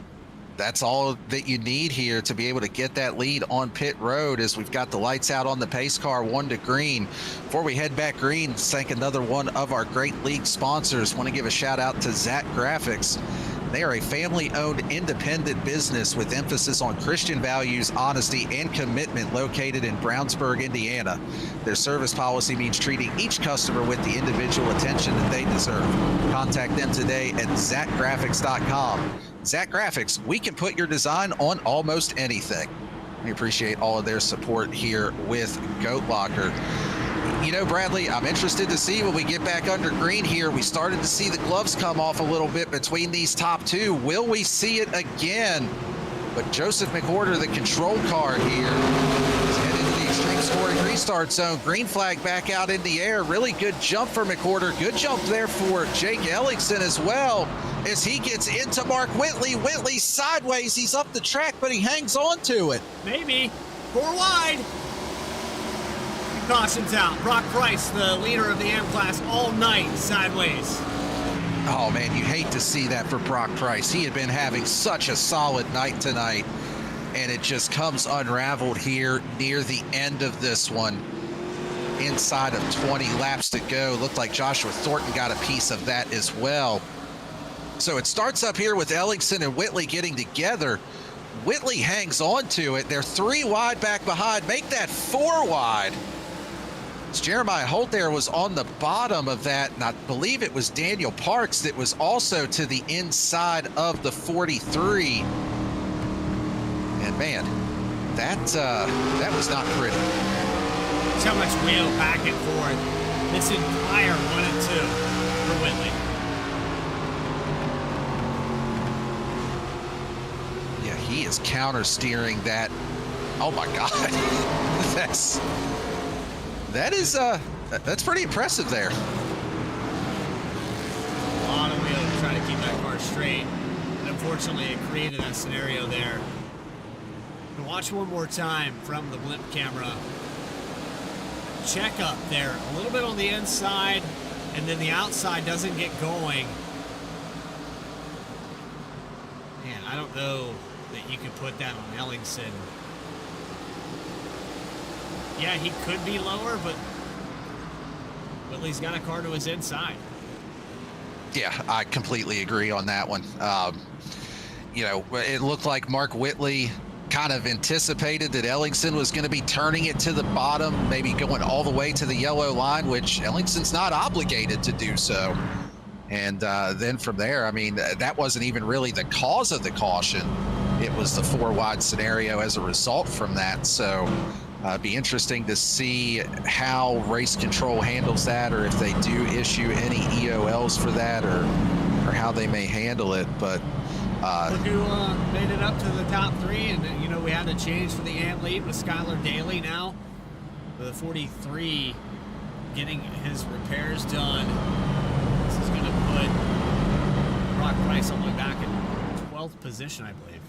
Speaker 4: That's all that you need here to be able to get that lead on pit road, as we've got the lights out on the pace car, 1 to green. Before we head back green, thank another one of our great league sponsors. Want to give a shout out to Zach Graphics. They are a family-owned independent business with emphasis on Christian values, honesty, and commitment, located in Brownsburg, Indiana. Their service policy means treating each customer with the individual attention that they deserve. Contact them today at ZachGraphics.com. Zach Graphics, we can put your design on almost anything. We appreciate all of their support here with Goat Locker. You know, Bradley, I'm interested to see when we get back under green here. We started to see the gloves come off a little bit between these top 2. Will we see it again? But Joseph McOrder, the control car here, is headed into the extreme scoring restart zone. Green flag back out in the air. Really good jump for McOrder. Good jump there for Jake Ellingson as well, as he gets into Mark Whitley. Whitley sideways. He's up the track, but he hangs on to it.
Speaker 5: Maybe. 4 wide. Caution's out. Brock Price, the leader of the M class, all night sideways.
Speaker 4: Oh, man, you hate to see that for Brock Price. He had been having such a solid night tonight, and it just comes unraveled here near the end of this one. Inside of 20 laps to go. Looked like Joshua Thornton got a piece of that as well. So it starts up here with Ellingson and Whitley getting together. Whitley hangs on to it. They're 3 wide back behind. Make that 4 wide. Jeremiah Holt there was on the bottom of that, and I believe it was Daniel Parks that was also to the inside of the 43. And man, that was not pretty.
Speaker 5: So much wheel back and forth. This entire 1 and 2 for Whitley.
Speaker 4: Yeah, he is counter steering that. Oh my God, that's pretty impressive there.
Speaker 5: A lot of wheel to try to keep that car straight. And unfortunately, it created that scenario there. And watch one more time from the blimp camera. Check up there, a little bit on the inside, and then the outside doesn't get going. Man, I don't know that you could put that on Ellingson. Yeah, he could be lower, but Whitley's got a car to his inside.
Speaker 4: Yeah, I completely agree on that one. You know, it looked like Mark Whitley kind of anticipated that Ellingson was going to be turning it to the bottom, maybe going all the way to the yellow line, which Ellingson's not obligated to do so. And then from there, I mean, that wasn't even really the cause of the caution. It was the 4-wide scenario as a result from that. So it'd be interesting to see how race control handles that, or if they do issue any EOLs for that, or how they may handle it. But
Speaker 5: look who made it up to the top 3, and you know, we had to change for the AMP lead with Skylar Daly now with the 43 getting his repairs done. This is going to put Brock Price all the way back in 12th position, I believe.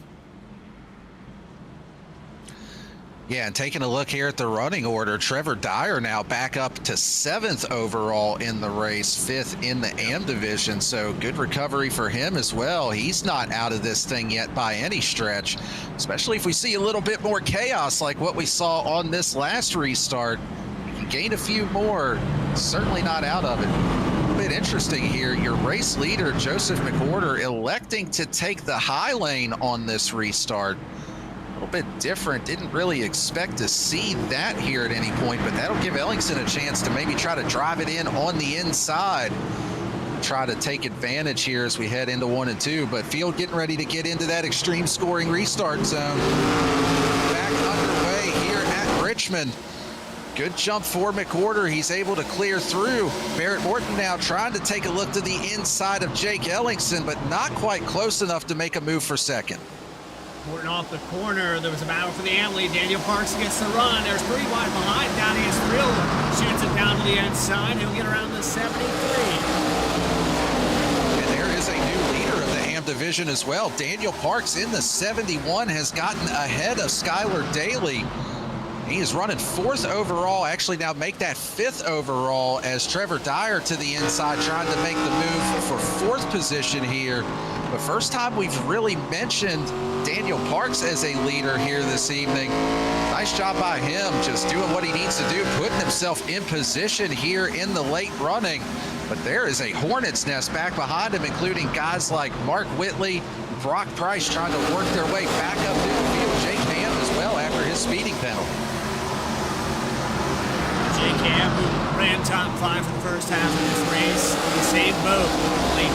Speaker 4: Yeah, and taking a look here at the running order, Trevor Dyer now back up to 7th overall in the race, 5th in the AM division, so good recovery for him as well. He's not out of this thing yet by any stretch, especially if we see a little bit more chaos like what we saw on this last restart. If you gain a few more, certainly not out of it. A little bit interesting here, your race leader, Joseph McWhorter, electing to take the high lane on this restart. A little bit different. Didn't really expect to see that here at any point, but that'll give Ellingson a chance to maybe try to drive it in on the inside, try to take advantage here as we head into 1 and 2. But field getting ready to get into that extreme scoring restart zone. Back underway here at Richmond. Good jump for McWhorter. He's able to clear through. Barrett Morton now trying to take a look to the inside of Jake Ellingson, but not quite close enough to make a move for second.
Speaker 5: Morton off the corner. There was a battle for the AM lead. Daniel Parks gets the run. There's 3 wide behind. Down his thrill. Shoots it down to the inside. He'll get around the 73.
Speaker 4: And there is a new leader of the AM division as well. Daniel Parks in the 71 has gotten ahead of Skylar Daly. He is running 4th overall, actually now make that 5th overall, as Trevor Dyer to the inside trying to make the move for 4th position here. But first time we've really mentioned Daniel Parks as a leader here this evening. Nice job by him, just doing what he needs to do, putting himself in position here in the late running. But there is a hornet's nest back behind him, including guys like Mark Whitley, Brock Price trying to work their way back up through the field. Jake Ham as well after his speeding penalty.
Speaker 5: Jake Ham, who ran top 5 for the first half of this race, in the same boat, only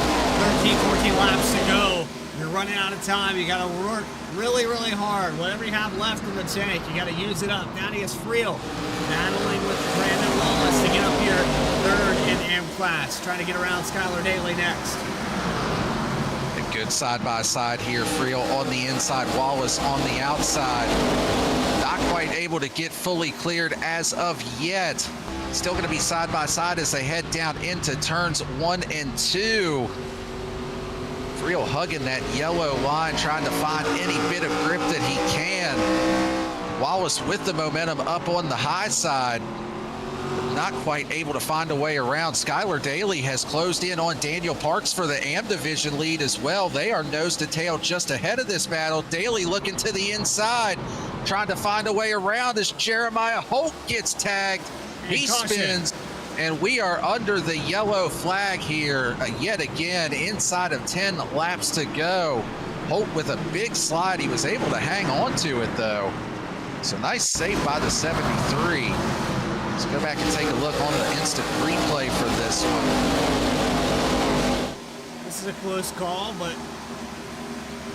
Speaker 5: 13, 14 laps to go. You're running out of time. You got to work really, really hard. Whatever you have left in the tank, you got to use it up. Down he is Friel, battling with Brandon Wallace to get up here 3rd in AM class. Trying to get around Skylar Daly next.
Speaker 4: A good side-by-side here. Friel on the inside, Wallace on the outside. Not quite able to get fully cleared as of yet. Still going to be side-by-side as they head down into turns 1 and 2. Friel hugging that yellow line, trying to find any bit of grip that he can. Wallace with the momentum up on the high side, but not quite able to find a way around. Skylar Daly has closed in on Daniel Parks for the AM division lead as well. They are nose to tail just ahead of this battle. Daly looking to the inside, trying to find a way around as Jeremiah Holt gets tagged. He spins, and we are under the yellow flag here yet again, inside of 10 laps to go. Holt with a big slide. He was able to hang on to it, though. So nice save by the 73. So go back and take a look on the instant replay for this one.
Speaker 5: This is a close call, but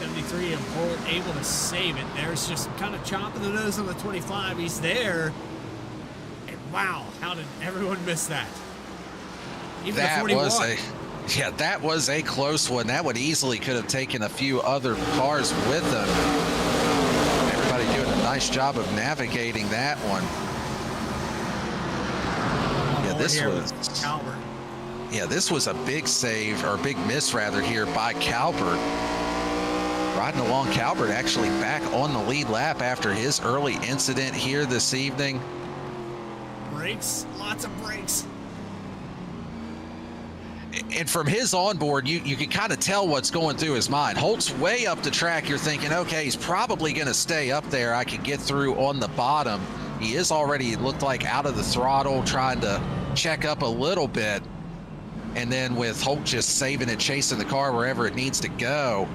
Speaker 5: 73 and Holt able to save it. There's just kind of chopping the nose on the 25. He's there. And wow, how did everyone miss that? Even
Speaker 4: That
Speaker 5: the 41.
Speaker 4: that was a close one. That would easily could have taken a few other cars with them. Everybody doing a nice job of navigating that one. Yeah, this was
Speaker 5: Calvert.
Speaker 4: Yeah, this was a big save, or big miss rather, here by Calvert. Riding along, Calvert actually back on the lead lap after his early incident here this evening.
Speaker 5: Brakes, lots of brakes.
Speaker 4: And from his onboard, you can kind of tell what's going through his mind. Holt's way up the track. You're thinking, okay, he's probably going to stay up there. I could get through on the bottom. He is already, looked like, out of the throttle, trying to check up a little bit. And then with Holt just saving it, chasing the car wherever it needs to go,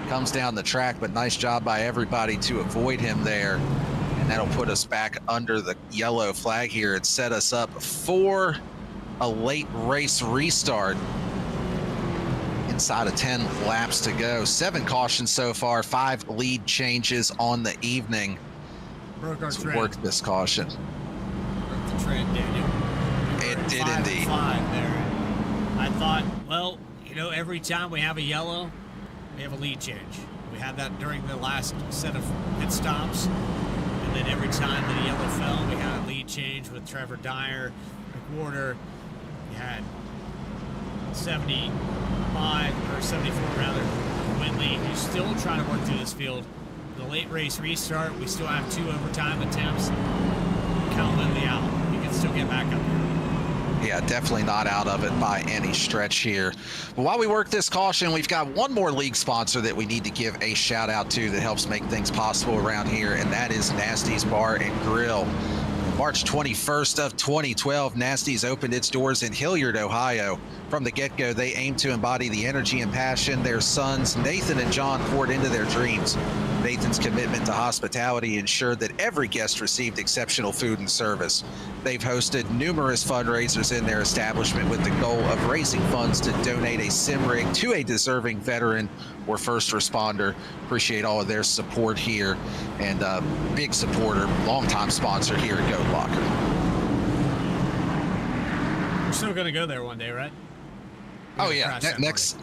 Speaker 4: comes down the track. But nice job by everybody to avoid him there. And that'll put us back under the yellow flag here and set us up for a late race restart. Inside of 10 laps to go. 7 cautions so far, 5 lead changes on the evening.
Speaker 5: Broke our trend.
Speaker 4: Work this caution.
Speaker 5: Broke the trend, Daniel.
Speaker 4: It did
Speaker 5: 5 and
Speaker 4: indeed.
Speaker 5: 5 there. I thought, well, you know, every time we have a yellow, we have a lead change. We had that during the last set of pit stops. And then every time that a yellow fell, we had a lead change with Trevor Dyer, McWhorter. We had 74 rather. Whitley, who's still trying to work through this field. The late race restart, we still have 2 overtime attempts. Count Whitley out. He can still get back up here.
Speaker 4: Yeah, definitely not out of it by any stretch here. But while we work this caution, we've got one more league sponsor that we need to give a shout out to that helps make things possible around here, and that is Nasty's Bar and Grill. March 21st of 2012, Nasty's opened its doors in Hilliard, Ohio. From the get-go, they aim to embody the energy and passion their sons, Nathan and John, poured into their dreams. Nathan's commitment to hospitality ensured that every guest received exceptional food and service. They've hosted numerous fundraisers in their establishment with the goal of raising funds to donate a sim rig to a deserving veteran or first responder. Appreciate all of their support here, and big supporter, longtime sponsor here at Goat Locker.
Speaker 5: We're still going to go there one day, right?
Speaker 4: Oh yeah, next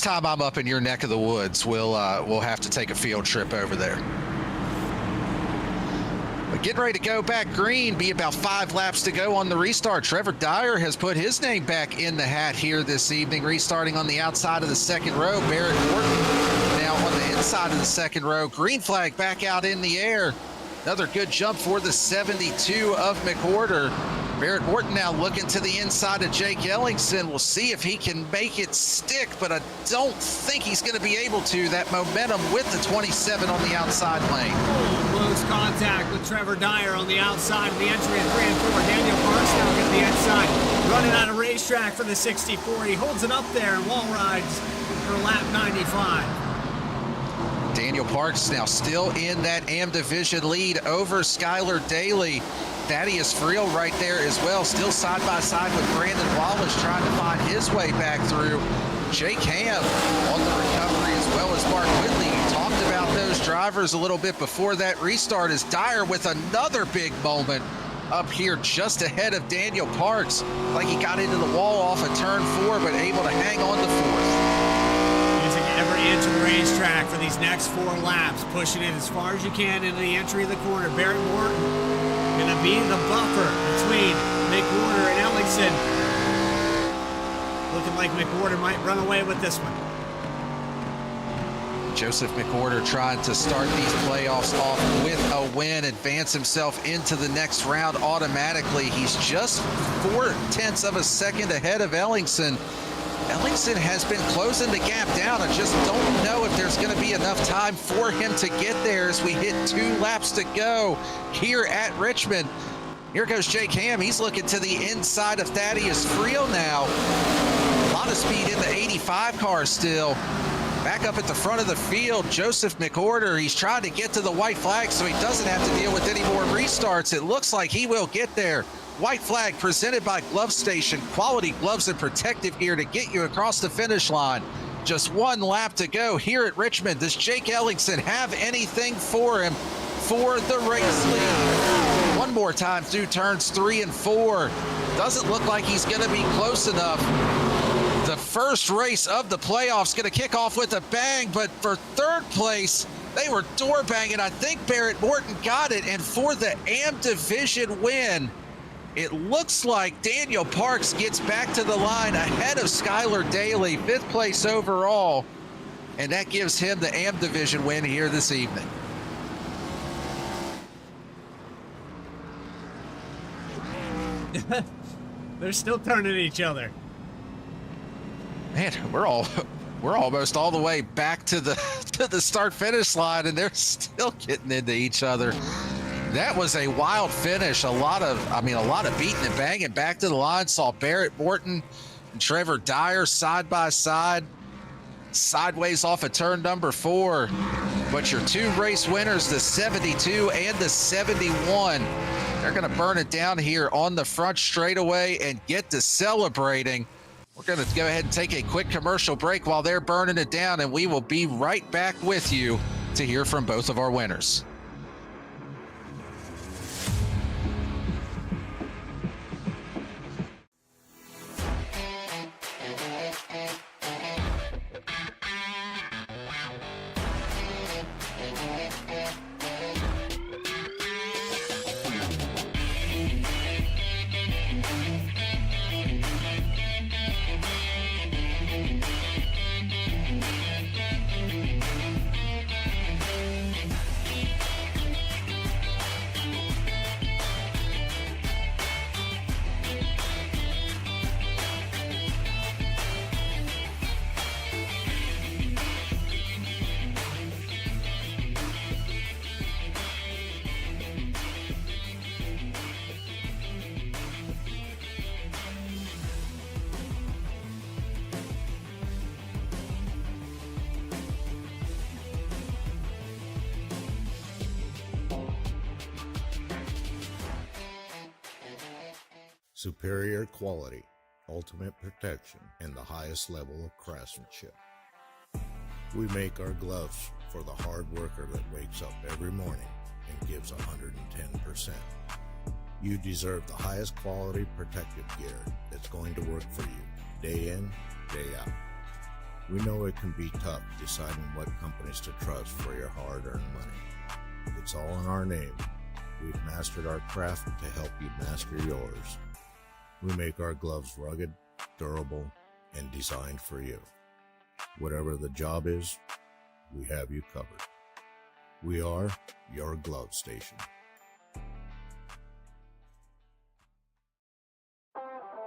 Speaker 4: time I'm up in your neck of the woods, we'll have to take a field trip over there. But getting ready to go back green, be about 5 laps to go on the restart. Trevor Dyer has put his name back in the hat here this evening, restarting on the outside of the second row. Barrett Morton now on the inside of the second row. Green flag back out in the air. Another good jump for the 72 of McWhorter. Barrett Morton now looking to the inside of Jake Ellingson. We'll see if he can make it stick, but I don't think he's going to be able to. That momentum with the 27 on the outside lane.
Speaker 5: Close contact with Trevor Dyer on the outside of the entry at 3 and 4. Daniel Parks now getting the inside. Running out of racetrack for the 64. He holds it up there and wall rides for lap 95.
Speaker 4: Daniel Parks now still in that AM Division lead over Skylar Daly. Thaddeus Friel right there as well, still side by side with Brandon Wallace trying to find his way back through. Jake Ham on the recovery as well as Mark Whitley. You talked about those drivers a little bit before that restart as Dyer with another big moment up here just ahead of Daniel Parks. Like he got into the wall off of turn 4, but able to hang on to 4th.
Speaker 5: Using every inch of the racetrack for these next 4 laps, pushing it as far as you can into the entry of the corner. Barrett Morton going to be the buffer between McWhorter and Ellingson. Looking like McWhorter might run away with this one.
Speaker 4: Joseph McWhorter trying to start these playoffs off with a win, advance himself into the next round automatically. He's just 0.4 of a second ahead of Ellingson. Ellingson has been closing the gap down. I just don't know if there's going to be enough time for him to get there as we hit 2 laps to go here at Richmond. Here goes Jake Ham. He's looking to the inside of Thaddeus Friel now. A lot of speed in the 85 car still. Back up at the front of the field, Joseph McWhorter. He's trying to get to the white flag so he doesn't have to deal with any more restarts. It looks like he will get there. White flag presented by Glove Station. Quality gloves and protective gear to get you across the finish line. Just one lap to go here at Richmond. Does Jake Ellingson have anything for him for the race lead? One more time through turns 3 and 4. Doesn't look like he's going to be close enough. The first race of the playoffs going to kick off with a bang, but for third place, they were door banging. I think Barrett Morton got it, and for the AM Division win, it looks like Daniel Parks gets back to the line ahead of Skylar Daly, 5th place overall, and that gives him the AM Division win here this evening.
Speaker 5: They're still turning each other.
Speaker 4: Man, we're almost all the way back to the start finish line, and they're still getting into each other. That was a wild finish. A lot of beating and banging back to the line. Saw Barrett Morton and Trevor Dyer side by side, sideways off of turn number 4. But your 2 race winners, the 72 and the 71, they're going to burn it down here on the front straightaway and get to celebrating. We're going to go ahead and take a quick commercial break while they're burning it down, and we will be right back with you to hear from both of our winners.
Speaker 6: Superior quality, ultimate protection, and the highest level of craftsmanship. We make our gloves for the hard worker that wakes up every morning and gives 110%. You deserve the highest quality protective gear that's going to work for you, day in, day out. We know it can be tough deciding what companies to trust for your hard-earned money. It's all in our name. We've mastered our craft to help you master yours. We make our gloves rugged, durable, and designed for you. Whatever the job is, we have you covered. We are your Glove Station.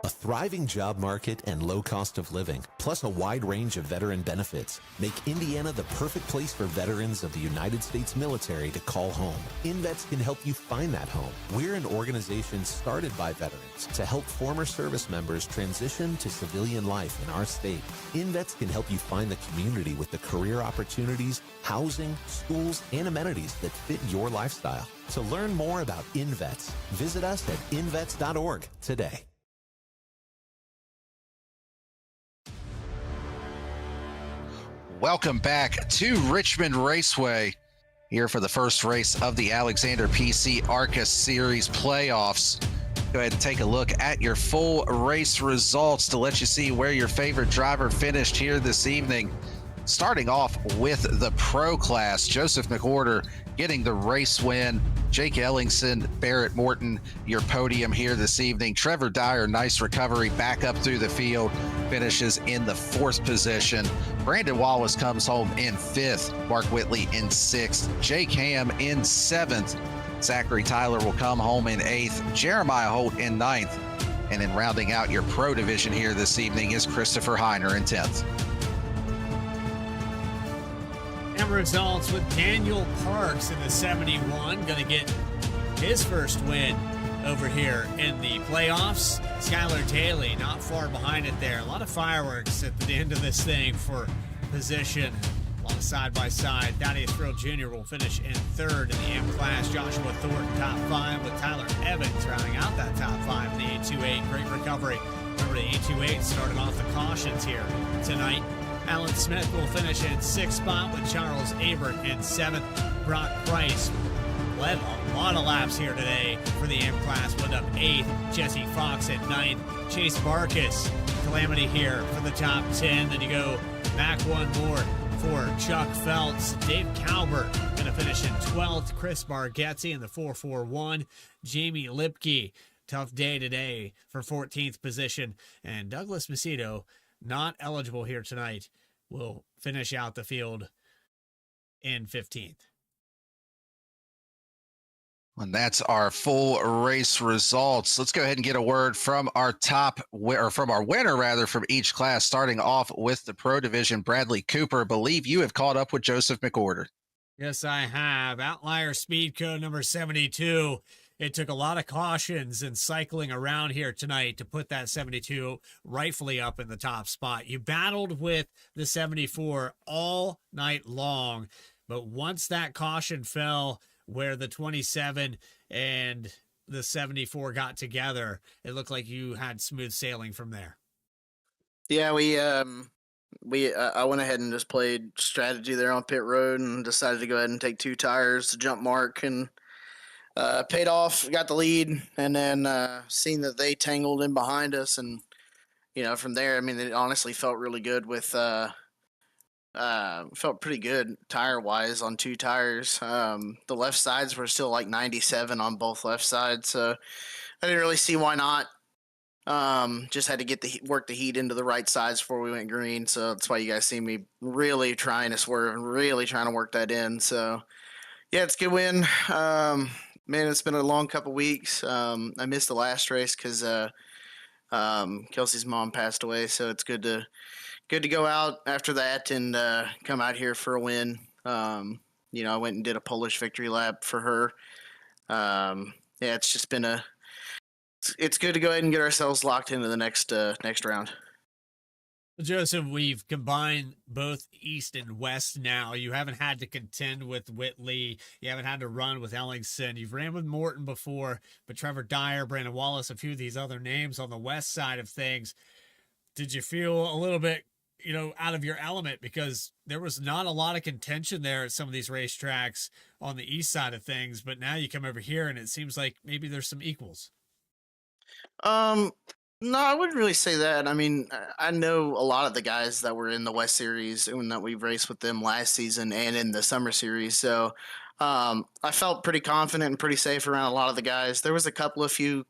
Speaker 7: A thriving job market and low cost of living, plus a wide range of veteran benefits, make Indiana the perfect place for veterans of the United States military to call home. InVets can help you find that home. We're an organization started by veterans to help former service members transition to civilian life in our state. InVets can help you find the community with the career opportunities, housing, schools, and amenities that fit your lifestyle. To learn more about InVets, visit us at invets.org today.
Speaker 4: Welcome back to Richmond Raceway here for the first race of the Alexander PC ARCA Series playoffs. Go ahead and take a look at your full race results to let you see where your favorite driver finished here this evening. Starting off with the pro class, Joseph McWhorter getting the race win. Jake Ellingson, Barrett Morton, your podium here this evening. Trevor Dyer, nice recovery back up through the field, finishes in the 4th position. Brandon Wallace comes home in 5th. Mark Whitley in 6th. Jake Ham in 7th. Zachary Tyler will come home in 8th. Jeremiah Holt in 9th. And then rounding out your pro division here this evening is Christopher Heiner in 10th.
Speaker 5: And results with Daniel Parks in the 71, going to get his first win over here in the playoffs. Skylar Daly not far behind it there. A lot of fireworks at the end of this thing for position. A on the side-by-side. Thaddeus Thrill Jr. will finish in third in the M class. Joshua Thornton top 5 with Tyler Evans rounding out that top 5 in the 828. Great recovery. Remember, the 828 started off the cautions here tonight. Alan Smith will finish in 6th spot with Charles Abert in 7th. Brock Price led a lot of laps here today for the M class, went up 8th. Jesse Fox at 9th. Chase Barkus, calamity here for the top 10. Then you go back one more for Chuck Phelps. Dave Calvert going to finish in 12th. Chris Bargetzi in the 441. Jamie Lipke, tough day today for 14th position. And Douglas Macedo, not eligible here tonight, will finish out the field in 15th.
Speaker 4: And that's our full race results. Let's go ahead and get a word from our from our winner, rather, from each class, starting off with the Pro Division. Bradley Cooper, believe you have caught up with Joseph McOrder.
Speaker 5: Yes, I have. Outlier speed code number 72. It took a lot of cautions and cycling around here tonight to put that 72 rightfully up in the top spot. You battled with the 74 all night long, but once that caution fell where the 27 and the 74 got together, it looked like you had smooth sailing from there.
Speaker 8: Yeah, I went ahead and just played strategy there on pit road and decided to go ahead and take 2 tires to jump Mark, and paid off, got the lead, and then seen that they tangled in behind us, and from there, I mean, it honestly felt really good with felt pretty good tire wise on 2 tires. The left sides were still like 97 on both left sides, so I didn't really see why not. Just had to get work the heat into the right sides before we went green, so that's why you guys see me really trying to swerve and really trying to work that in. So yeah, it's a good win. Man, it's been a long couple weeks. I missed the last race because Kelsey's mom passed away, so it's good to go out after that and come out here for a win. I went and did a Polish victory lap for her. Yeah, it's just been it's good to go ahead and get ourselves locked into the next round.
Speaker 5: Joseph, we've combined both East and West now. You haven't had to contend with Whitley. You haven't had to run with Ellingson. You've ran with Morton before, but Trevor Dyer, Brandon Wallace, a few of these other names on the West side of things. Did you feel a little bit, out of your element, because there was not a lot of contention there at some of these racetracks on the East side of things, but now you come over here and it seems like maybe there's some equals?
Speaker 8: No, I wouldn't really say that. I mean, I know a lot of the guys that were in the West Series and that we raced with them last season and in the Summer Series. So I felt pretty confident and pretty safe around a lot of the guys. There was a couple of new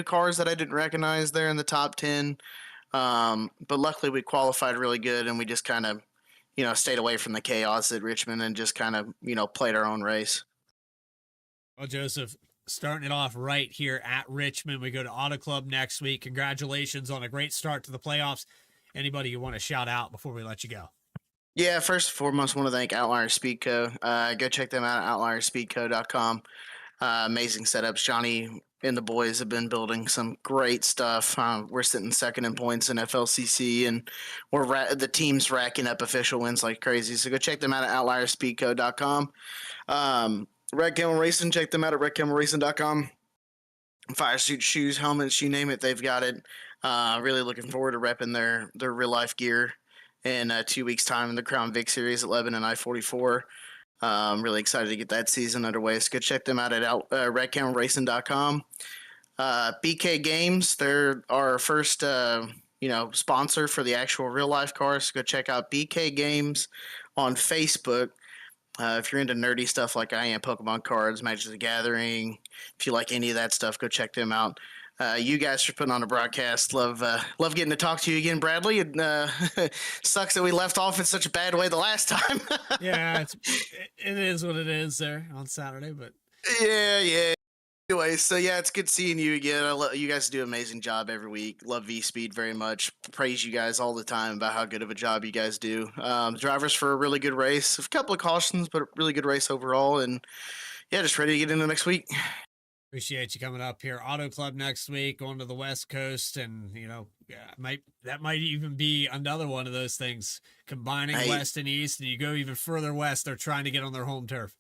Speaker 8: cars that I didn't recognize there in the top 10. But luckily we qualified really good, and we just kind of, stayed away from the chaos at Richmond and just kind of, played our own race.
Speaker 5: Well, Joseph, starting it off right here at Richmond. We go to Auto Club next week. Congratulations on a great start to the playoffs. Anybody you want to shout out before we let you go?
Speaker 8: Yeah, first and foremost, I want to thank Outlier Speed Co. Go check them out at outlierspeedco.com. Amazing setups. Johnny and the boys have been building some great stuff. We're sitting second in points in FLCC, and the team's racking up official wins like crazy. So go check them out at outlierspeedco.com. Red Camel Racing, check them out at redcamelracing.com. Fire suit, shoes, helmets, you name it, they've got it. Really looking forward to repping their real life gear in 2 weeks' time in the Crown Vic Series at Lebanon and I-44. Really excited to get that season underway. So go check them out at redcamelracing.com. BK Games, they're our first sponsor for the actual real life cars. So go check out BK Games on Facebook. If you're into nerdy stuff like I am, Pokemon cards, Magic the Gathering, if you like any of that stuff, go check them out. You guys for putting on a broadcast. Love getting to talk to you again, Bradley. It sucks that we left off in such a bad way the last time.
Speaker 5: Yeah, it is what it is there on Saturday, but
Speaker 8: yeah. Anyway, so yeah, it's good seeing you again. You guys do an amazing job every week. Love V-Speed very much. Praise you guys all the time about how good of a job you guys do. Drivers for a really good race. A couple of cautions, but a really good race overall. And yeah, just ready to get into next week.
Speaker 5: appreciate you coming up here. Auto Club next week, going to the West Coast, and that might even be another one of those things, combining
Speaker 8: Hey.
Speaker 5: West and East, and you go even further west, they're trying to get on their home turf.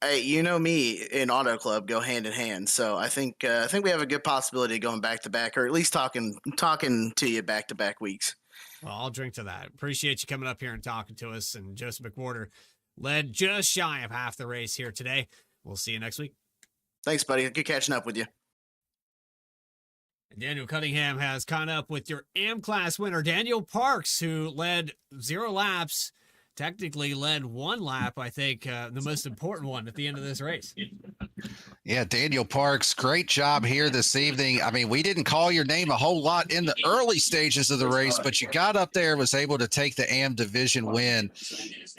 Speaker 8: Hey, you know me and Auto Club go hand in hand, so I think we have a good possibility of going back to back, or at least talking to you back to back weeks.
Speaker 5: Well, I'll drink to that. Appreciate you coming up here and talking to us. And Joseph McWhorter led just shy of half the race here today. We'll see you next week.
Speaker 8: Thanks, buddy. Good catching up with you.
Speaker 5: And Daniel Cunningham has caught up with your AM class winner, Daniel Parks, who led 0 laps. Technically led 1 lap, I think, the most important one at the end of this race.
Speaker 4: Yeah, Daniel Parks, great job here this evening. I mean, we didn't call your name a whole lot in the early stages of the race, but you got up there, was able to take the AM division win.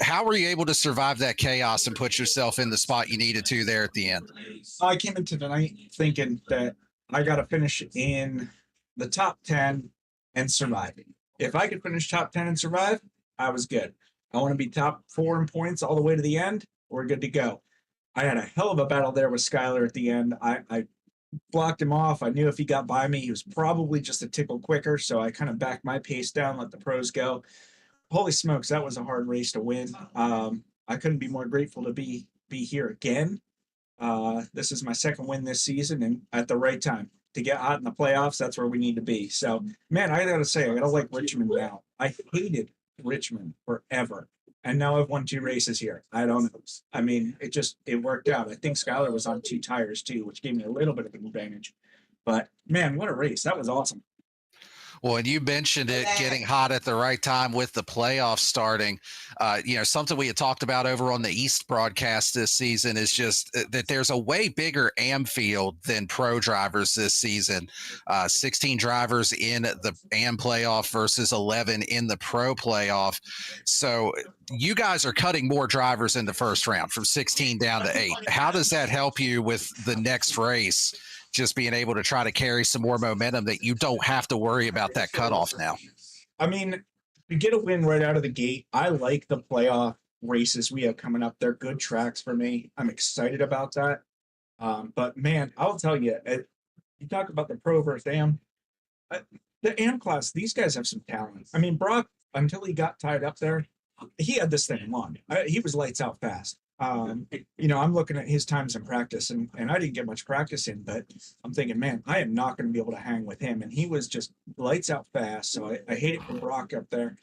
Speaker 4: How were you able to survive that chaos and put yourself in the spot you needed to there at the end?
Speaker 9: I came into the night thinking that I got to finish in the top 10 and survive. If I could finish top 10 and survive, I was good. I want to be top 4 in points all the way to the end. We're good to go. I had a hell of a battle there with Skyler at the end. I blocked him off. I knew if he got by me, he was probably just a tickle quicker. So I kind of backed my pace down, let the pros go. Holy smokes, that was a hard race to win. I couldn't be more grateful to be here again. This is my second win this season, and at the right time. To get hot in the playoffs, that's where we need to be. So, man, I got to say, I got to like Richmond now. I hated Richmond forever, and now I've won 2 races here. I don't know. I mean, it worked out. I think Skyler was on 2 tires too, which gave me a little bit of an advantage. But man, what a race. That was awesome.
Speaker 4: Well, and you mentioned it getting hot at the right time with the playoffs starting. Something we had talked about over on the East broadcast this season is just that there's a way bigger AM field than pro drivers this season. 16 drivers in the AM playoff versus 11 in the pro playoff. So you guys are cutting more drivers in the first round from 16 down to 8. How does that help you with the next race? Just being able to try to carry some more momentum that you don't have to worry about that cutoff now.
Speaker 9: I mean, to get a win right out of the gate, I like the playoff races we have coming up. They're good tracks for me. I'm excited about that. But man, I'll tell you, you talk about the pro versus AM. The AM class, these guys have some talent. I mean, Brock, until he got tied up there, he had this thing won. He was lights out fast. I'm looking at his times in practice, and I didn't get much practice in, but I'm thinking, man, I am not going to be able to hang with him. And he was just lights out fast. So I hate it for Brock up there.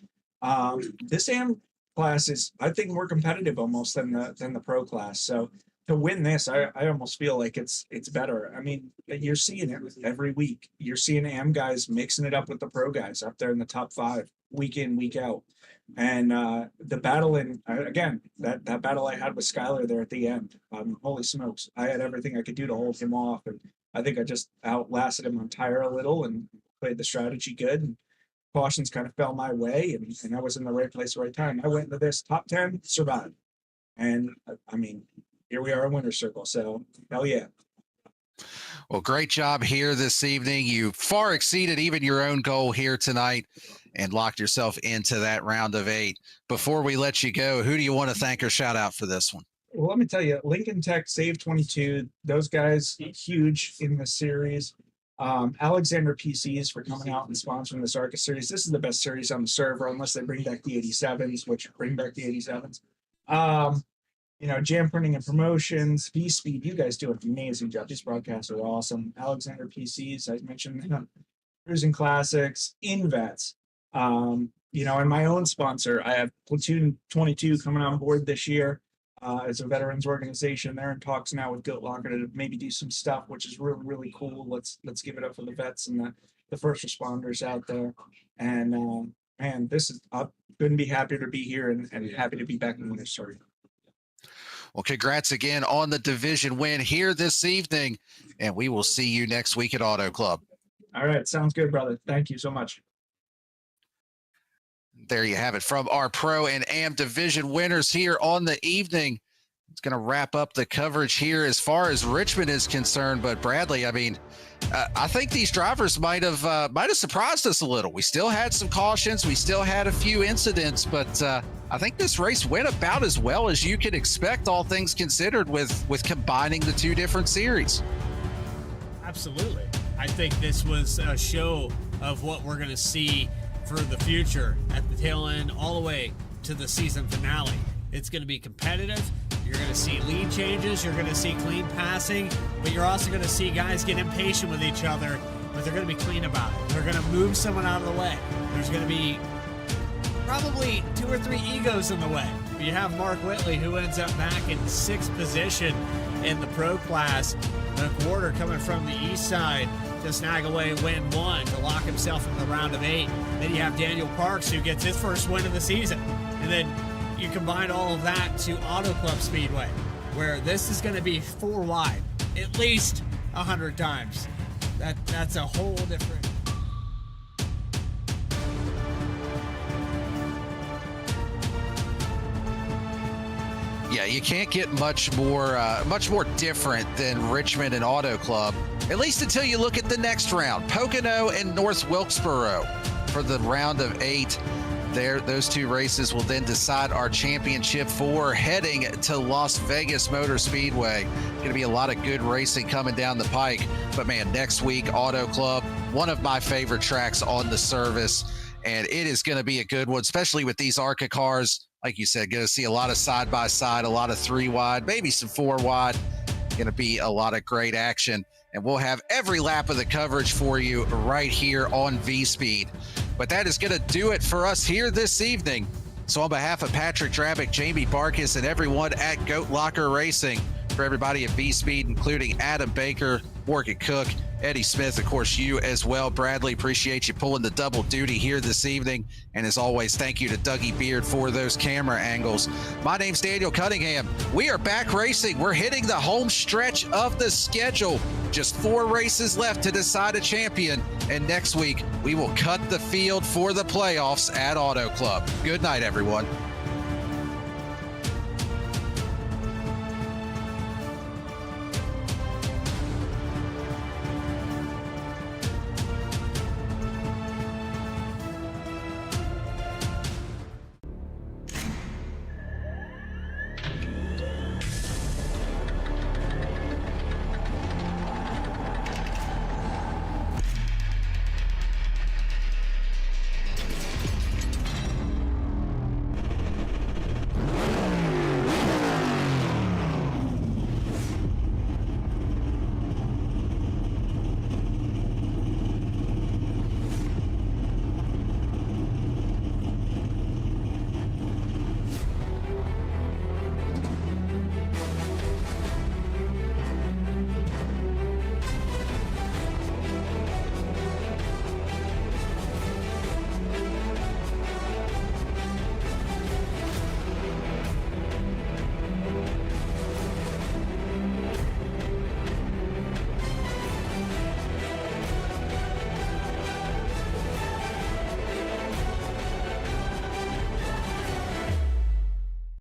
Speaker 9: This AM class is, I think, more competitive almost than the pro class. So to win this, I almost feel like it's better. I mean, you're seeing it every week. You're seeing AM guys mixing it up with the pro guys up there in the top 5 week in, week out. And the battle that battle I had with Skyler there at the end, holy smokes, I had everything I could do to hold him off. And I think I just outlasted him on tire a little and played the strategy good. And cautions kind of fell my way, and I was in the right place at the right time. I went into this top 10, survived. And I mean, here we are in winner's circle. So hell yeah.
Speaker 4: Well, great job here this evening. You far exceeded even your own goal here tonight and locked yourself into that round of 8. Before we let you go, who do you want to thank or shout out for this one?
Speaker 9: Well, let me tell you, Lincoln Tech, Save 22, those guys huge in the series. Alexander PCs for coming out and sponsoring this ARCA series. This is the best series on the server, unless they bring back the 87s, which bring back the 87s. Jam Printing and Promotions, V-Speed, you guys do an amazing job. These broadcasts are awesome. Alexander PCs, I mentioned, Cruising Classics, InVets. And my own sponsor, I have Platoon 22 coming on board this year as a veterans organization. They're in talks now with Goat Locker to maybe do some stuff, which is really, really cool. Let's give it up for the vets and the first responders out there. And man, I couldn't be happier to be here and happy to be back in winner's circle.
Speaker 4: Well, congrats again on the division win here this evening, and we will see you next week at Auto Club.
Speaker 9: All right. Sounds good, brother. Thank you so much.
Speaker 4: There you have it from our pro and AM division winners here on the evening. It's going to wrap up the coverage here as far as Richmond is concerned. But Bradley, I mean, I think these drivers might have surprised us a little. We still had some cautions. We still had a few incidents, but I think this race went about as well as you could expect, all things considered, with combining the 2 different series.
Speaker 5: Absolutely. I think this was a show of what we're going to see for the future at the tail end all the way to the season finale. It's going to be competitive. You're going to see lead changes. You're going to see clean passing, but you're also going to see guys get impatient with each other, but they're going to be clean about it. They're going to move someone out of the way. There's going to be probably 2 or 3 egos in the way. But you have Mark Whitley, who ends up back in 6th position in the pro class. McWhorter coming from the east side to snag away win 1 to lock himself in the round of 8. Then you have Daniel Parks, who gets his first win of the season. And then you combine all of that to Auto Club Speedway, where this is going to be 4 wide at least 100 times. That's a whole different.
Speaker 4: Yeah, you can't get much more different than Richmond and Auto Club, at least until you look at the next round. Pocono and North Wilkesboro for the round of 8. Those 2 races will then decide our championship 4 heading to Las Vegas Motor Speedway. Going to be a lot of good racing coming down the pike. But man, next week, Auto Club, one of my favorite tracks on the service. And it is going to be a good one, especially with these ARCA cars. Like you said, going to see a lot of side-by-side, a lot of 3 wide, maybe some 4 wide. Going to be a lot of great action. And we'll have every lap of the coverage for you right here on V-Speed. But that is going to do it for us here this evening. So on behalf of Patrick Drabick, Jamie Barkis, and everyone at Goat Locker Racing, for everybody at V-Speed, including Adam Baker, Morgan Cook, Eddie Smith, of course, you as well. Bradley, appreciate you pulling the double duty here this evening. And as always, thank you to Dougie Beard for those camera angles. My name's Daniel Cunningham. We are back racing. We're hitting the home stretch of the schedule. Just 4 races left to decide a champion. And next week, we will cut the field for the playoffs at Auto Club. Good night, everyone.